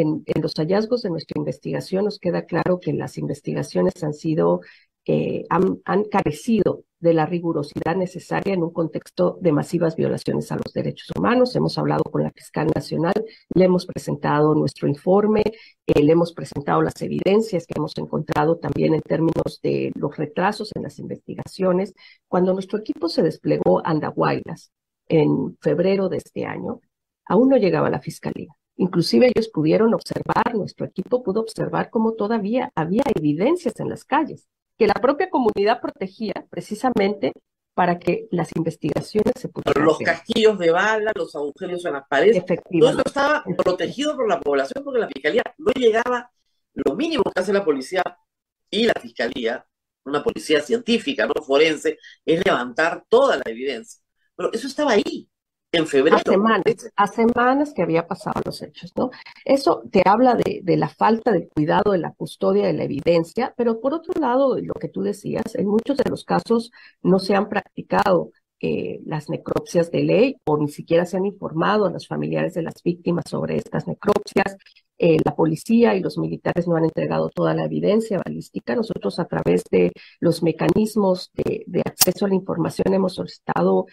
los hallazgos de nuestra investigación nos queda claro que las investigaciones han carecido de la rigurosidad necesaria en un contexto de masivas violaciones a los derechos humanos. Hemos hablado con la fiscal nacional, le hemos presentado nuestro informe, le hemos presentado las evidencias que hemos encontrado también en términos de los retrasos en las investigaciones. Cuando nuestro equipo se desplegó a Andahuaylas en febrero de este año, aún no llegaba la fiscalía. Inclusive ellos pudieron observar, nuestro equipo pudo observar cómo todavía había evidencias en las calles que la propia comunidad protegía precisamente para que las investigaciones se pudieran los hacer. Casquillos de bala, los agujeros en las paredes, todo eso estaba protegido por la población, porque la fiscalía no llegaba. Lo mínimo que hace la policía y la fiscalía, una policía científica, no forense, es levantar toda la evidencia. Pero eso estaba ahí, en febrero. A semanas que había pasado los hechos, ¿no? Eso te habla de la falta del cuidado, de la custodia de la evidencia, pero por otro lado, lo que tú decías, en muchos de los casos no se han practicado las necropsias de ley, o ni siquiera se han informado a los familiares de las víctimas sobre estas necropsias. la policía y los militares no han entregado toda la evidencia balística. Nosotros, a través de los mecanismos de acceso a la información, hemos solicitado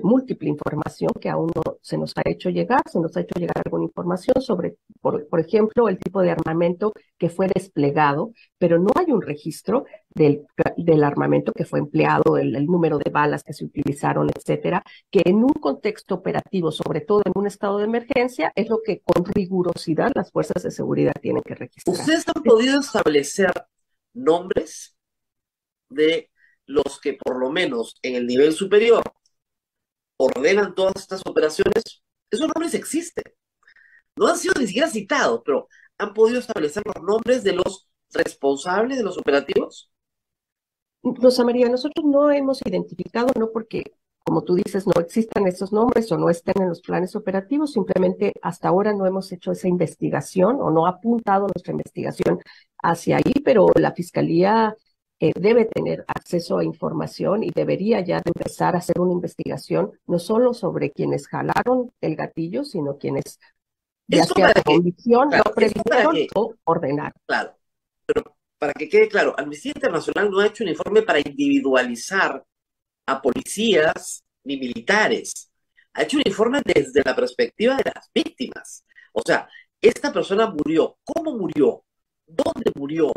múltiple información que aún no se nos ha hecho llegar. Se nos ha hecho llegar alguna información sobre, por ejemplo, el tipo de armamento que fue desplegado, pero no hay un registro del armamento que fue empleado, el número de balas que se utilizaron, etcétera, que en un contexto operativo, sobre todo en un estado de emergencia, es lo que con rigurosidad las fuerzas de seguridad tienen que registrar. ¿Ustedes han podido establecer nombres de los que por lo menos en el nivel superior ordenan todas estas operaciones? Esos nombres existen. No han sido ni siquiera citados, pero ¿han podido establecer los nombres de los responsables de los operativos? Rosa María, nosotros no hemos identificado, no porque, como tú dices, no existan esos nombres o no estén en los planes operativos, simplemente hasta ahora no hemos hecho esa investigación o no ha apuntado nuestra investigación hacia ahí, pero la Fiscalía debe tener acceso a información y debería ya de empezar a hacer una investigación no solo sobre quienes jalaron el gatillo, sino quienes ya sea por omisión, claro, no previeron o ordenaron. Claro, pero para que quede claro, Amnistía Internacional no ha hecho un informe para individualizar a policías ni militares. Ha hecho un informe desde la perspectiva de las víctimas. O sea, esta persona murió. ¿Cómo murió? ¿Dónde murió?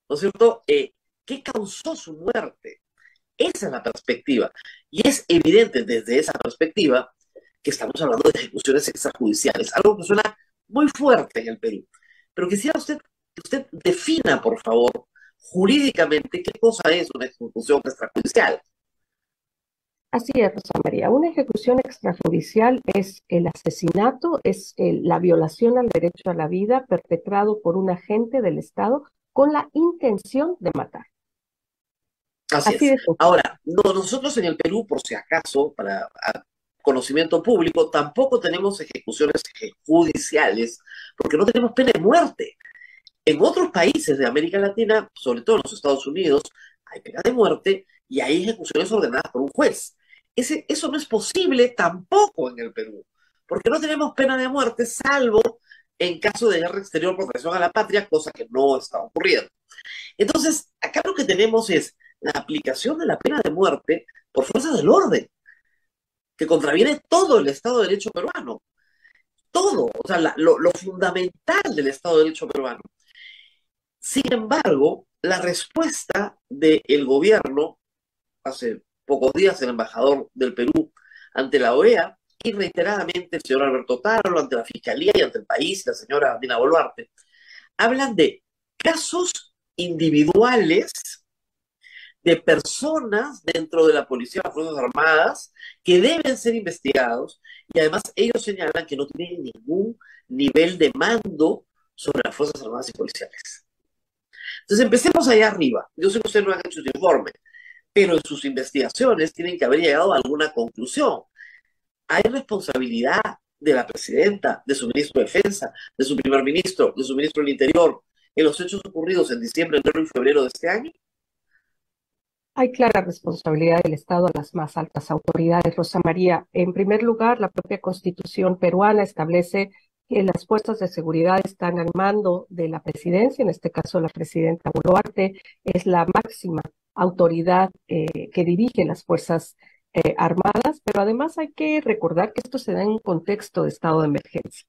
¿No es cierto? ¿Qué causó su muerte? Esa es la perspectiva. Y es evidente desde esa perspectiva que estamos hablando de ejecuciones extrajudiciales, algo que suena muy fuerte en el Perú. Pero quisiera que usted defina, por favor, jurídicamente qué cosa es una ejecución extrajudicial. Así es, Rosa María. Una ejecución extrajudicial es el asesinato, es la violación al derecho a la vida perpetrado por un agente del Estado con la intención de matar. Así es. Ahora, nosotros en el Perú, por si acaso, para conocimiento público, tampoco tenemos ejecuciones judiciales porque no tenemos pena de muerte. En otros países de América Latina, sobre todo en los Estados Unidos, hay pena de muerte y hay ejecuciones ordenadas por un juez. Eso no es posible tampoco en el Perú, porque no tenemos pena de muerte, salvo en caso de guerra exterior por traición a la patria, cosa que no está ocurriendo. Entonces, acá lo que tenemos es la aplicación de la pena de muerte por fuerza del orden, que contraviene todo el Estado de Derecho peruano. Todo, o sea, lo fundamental del Estado de Derecho peruano. Sin embargo, la respuesta del gobierno, hace pocos días el embajador del Perú ante la OEA, y reiteradamente el señor Alberto Tárolo ante la Fiscalía y ante el país, la señora Dina Boluarte, hablan de casos individuales de personas dentro de la policía y las Fuerzas Armadas que deben ser investigados, y además ellos señalan que no tienen ningún nivel de mando sobre las Fuerzas Armadas y policiales. Entonces empecemos allá arriba. Yo sé que ustedes no han hecho su informe, pero en sus investigaciones tienen que haber llegado a alguna conclusión. Hay responsabilidad de la presidenta, de su ministro de Defensa, de su primer ministro, de su ministro del Interior, en los hechos ocurridos en diciembre, enero y febrero de este año. Hay clara responsabilidad del Estado a las más altas autoridades, Rosa María. En primer lugar, la propia Constitución peruana establece que las fuerzas de seguridad están al mando de la presidencia, en este caso la presidenta Boluarte es la máxima autoridad que dirige las fuerzas armadas, pero además hay que recordar que esto se da en un contexto de estado de emergencia.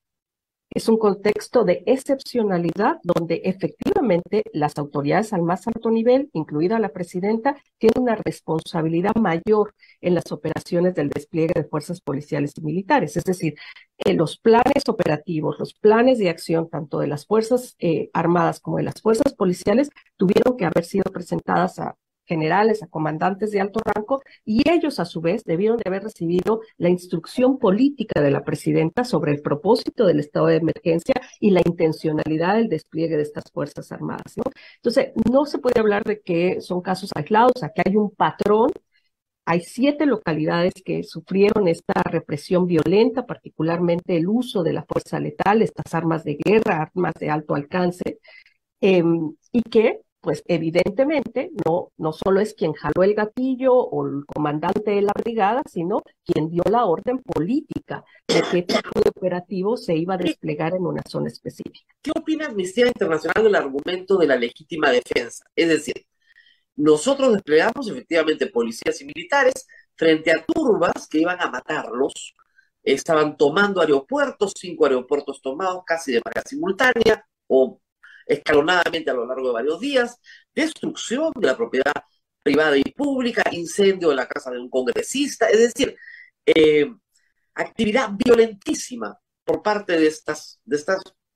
Es un contexto de excepcionalidad donde efectivamente las autoridades al más alto nivel, incluida la presidenta, tienen una responsabilidad mayor en las operaciones del despliegue de fuerzas policiales y militares. Es decir, los planes operativos, los planes de acción, tanto de las fuerzas armadas como de las fuerzas policiales, tuvieron que haber sido presentadas a generales, a comandantes de alto rango, y ellos a su vez debieron de haber recibido la instrucción política de la presidenta sobre el propósito del estado de emergencia y la intencionalidad del despliegue de estas fuerzas armadas, ¿no? Entonces, no se puede hablar de que son casos aislados, aquí hay un patrón. Hay 7 localidades que sufrieron esta represión violenta, particularmente el uso de la fuerza letal, estas armas de guerra, armas de alto alcance, y que pues evidentemente no solo es quien jaló el gatillo o el comandante de la brigada, sino quien dio la orden política de qué tipo de operativo se iba a desplegar en una zona específica. ¿Qué opina Amnistía Internacional del argumento de la legítima defensa? Es decir, nosotros desplegamos efectivamente policías y militares frente a turbas que iban a matarlos. Estaban tomando aeropuertos, 5 aeropuertos tomados casi de manera simultánea o escalonadamente a lo largo de varios días, destrucción de la propiedad privada y pública, incendio de la casa de un congresista, es decir, actividad violentísima por parte de estas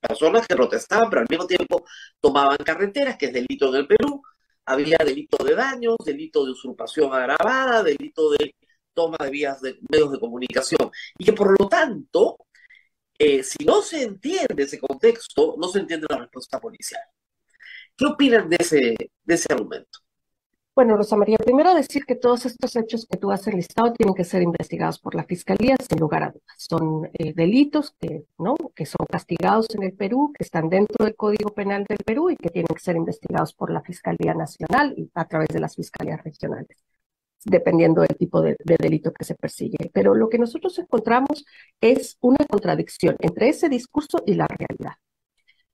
personas que protestaban, pero al mismo tiempo tomaban carreteras, que es delito en el Perú. Había delito de daños, delito de usurpación agravada, delito de toma de vías de medios de comunicación. Y que por lo tanto, si no se entiende ese contexto, no se entiende la respuesta policial. ¿Qué opinan de ese argumento? Bueno, Rosa María, primero decir que todos estos hechos que tú has enlistado tienen que ser investigados por la Fiscalía, sin lugar a dudas. Son delitos que son castigados en el Perú, que están dentro del Código Penal del Perú y que tienen que ser investigados por la Fiscalía Nacional y a través de las Fiscalías Regionales, dependiendo del tipo de delito que se persigue. Pero lo que nosotros encontramos es una contradicción entre ese discurso y la realidad.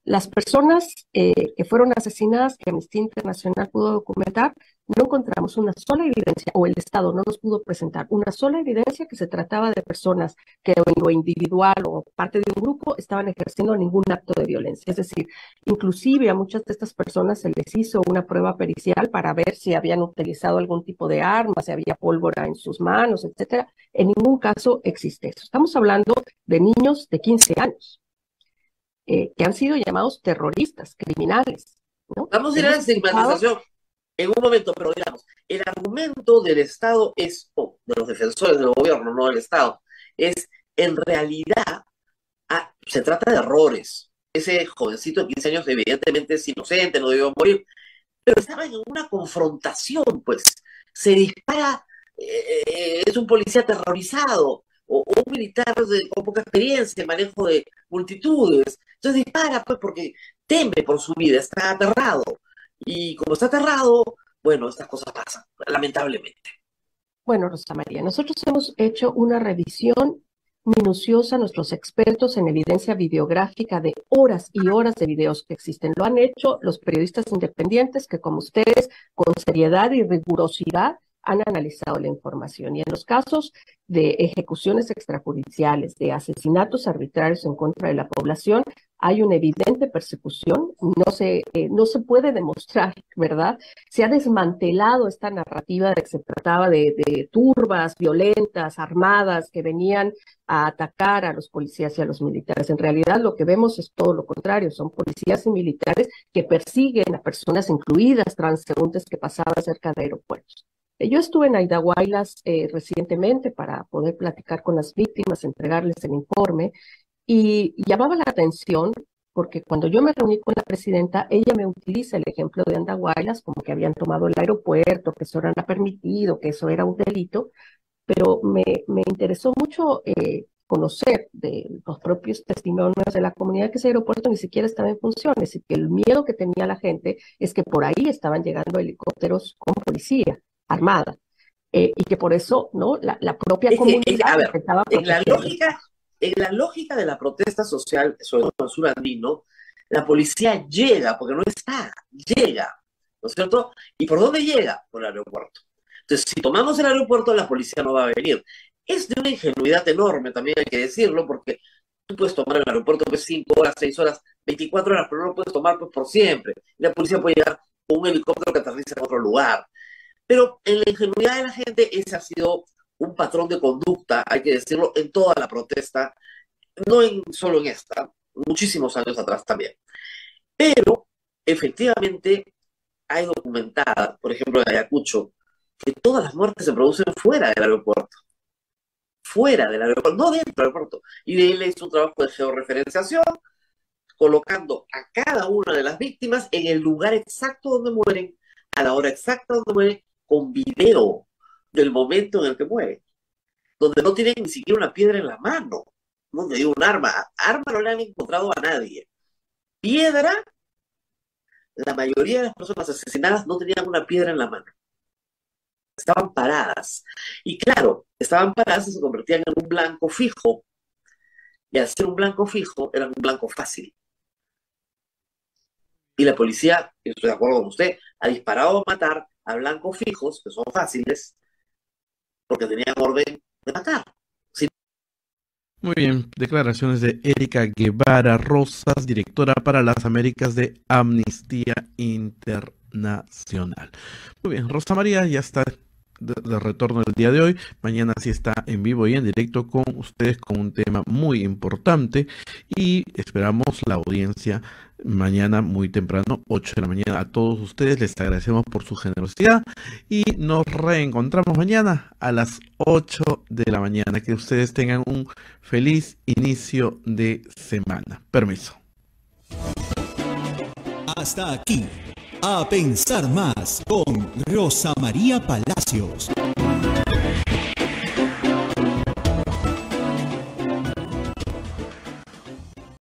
Las personas que fueron asesinadas, que Amnistía Internacional pudo documentar, no encontramos una sola evidencia, o el Estado no nos pudo presentar una sola evidencia que se trataba de personas que en lo individual o parte de un grupo estaban ejerciendo ningún acto de violencia. Es decir, inclusive a muchas de estas personas se les hizo una prueba pericial para ver si habían utilizado algún tipo de arma, si había pólvora en sus manos, etcétera. En ningún caso existe eso. Estamos hablando de niños de 15 años. Que han sido llamados terroristas, criminales, ¿no? Vamos a ir a la estigmatización en un momento, pero digamos, el argumento del Estado es, o de los defensores del gobierno, no del Estado, es en realidad, se trata de errores. Ese jovencito de 15 años evidentemente es inocente, no debió morir, pero estaba en una confrontación, pues, se dispara, es un policía aterrorizado, o un militar con poca experiencia en manejo de multitudes. Entonces dispara, pues, porque teme por su vida, está aterrado. Y como está aterrado, bueno, estas cosas pasan, lamentablemente. Bueno, Rosa María, nosotros hemos hecho una revisión minuciosa, nuestros expertos en evidencia videográfica de horas y horas de videos que existen. Lo han hecho los periodistas independientes que, como ustedes, con seriedad y rigurosidad, han analizado la información. Y en los casos de ejecuciones extrajudiciales, de asesinatos arbitrarios en contra de la población, hay una evidente persecución, no se puede demostrar, ¿verdad? Se ha desmantelado esta narrativa de que se trataba de turbas violentas, armadas, que venían a atacar a los policías y a los militares. En realidad lo que vemos es todo lo contrario, son policías y militares que persiguen a personas, incluidas transeúntes que pasaban cerca de aeropuertos. Yo estuve en Andahuaylas recientemente para poder platicar con las víctimas, entregarles el informe, y llamaba la atención porque cuando yo me reuní con la presidenta, ella me utiliza el ejemplo de Andahuaylas como que habían tomado el aeropuerto, que eso era permitido, que eso era un delito, pero me interesó mucho conocer de los propios testimonios de la comunidad que ese aeropuerto ni siquiera estaba en funciones y que el miedo que tenía la gente es que por ahí estaban llegando helicópteros con policía armada, y que por eso, ¿no? La propia comunidad estaba en la lógica de la protesta social, sobre todo en el sur andino, la policía llega, porque no está, llega, ¿no es cierto? ¿Y por dónde llega? Por el aeropuerto. Entonces, si tomamos el aeropuerto, la policía no va a venir. Es de una ingenuidad enorme, también hay que decirlo, porque tú puedes tomar el aeropuerto pues 5 horas, 6 horas, 24 horas, pero no lo puedes tomar pues por siempre. La policía puede llegar con un helicóptero que aterriza en otro lugar. Pero en la ingenuidad de la gente, ese ha sido un patrón de conducta, hay que decirlo, en toda la protesta, no solo en esta, muchísimos años atrás también. Pero, efectivamente, hay documentada, por ejemplo, en Ayacucho, que todas las muertes se producen fuera del aeropuerto. Fuera del aeropuerto, no dentro del aeropuerto. Y de ahí le hizo un trabajo de georreferenciación, colocando a cada una de las víctimas en el lugar exacto donde mueren, a la hora exacta donde mueren, con video del momento en el que muere, donde no tienen ni siquiera una piedra en la mano, donde hay un arma no le han encontrado a nadie. Piedra, la mayoría de las personas asesinadas no tenían una piedra en la mano. Estaban paradas. Y claro, estaban paradas y se convertían en un blanco fijo. Y al ser un blanco fijo, eran un blanco fácil. Y la policía, estoy de acuerdo con usted, ha disparado a matar a blancos fijos, que son fáciles, porque tenían orden de matar. Sí. Muy bien, declaraciones de Erika Guevara Rosas, directora para las Américas de Amnistía Internacional. Muy bien, Rosa María ya está de retorno el día de hoy. Mañana sí está en vivo y en directo con ustedes con un tema muy importante y esperamos la audiencia mañana muy temprano, 8 de la mañana. A todos ustedes les agradecemos por su generosidad y nos reencontramos mañana a las 8 de la mañana. Que ustedes tengan un feliz inicio de semana. Permiso. Hasta aquí, A Pensar Más con Rosa María Palacios.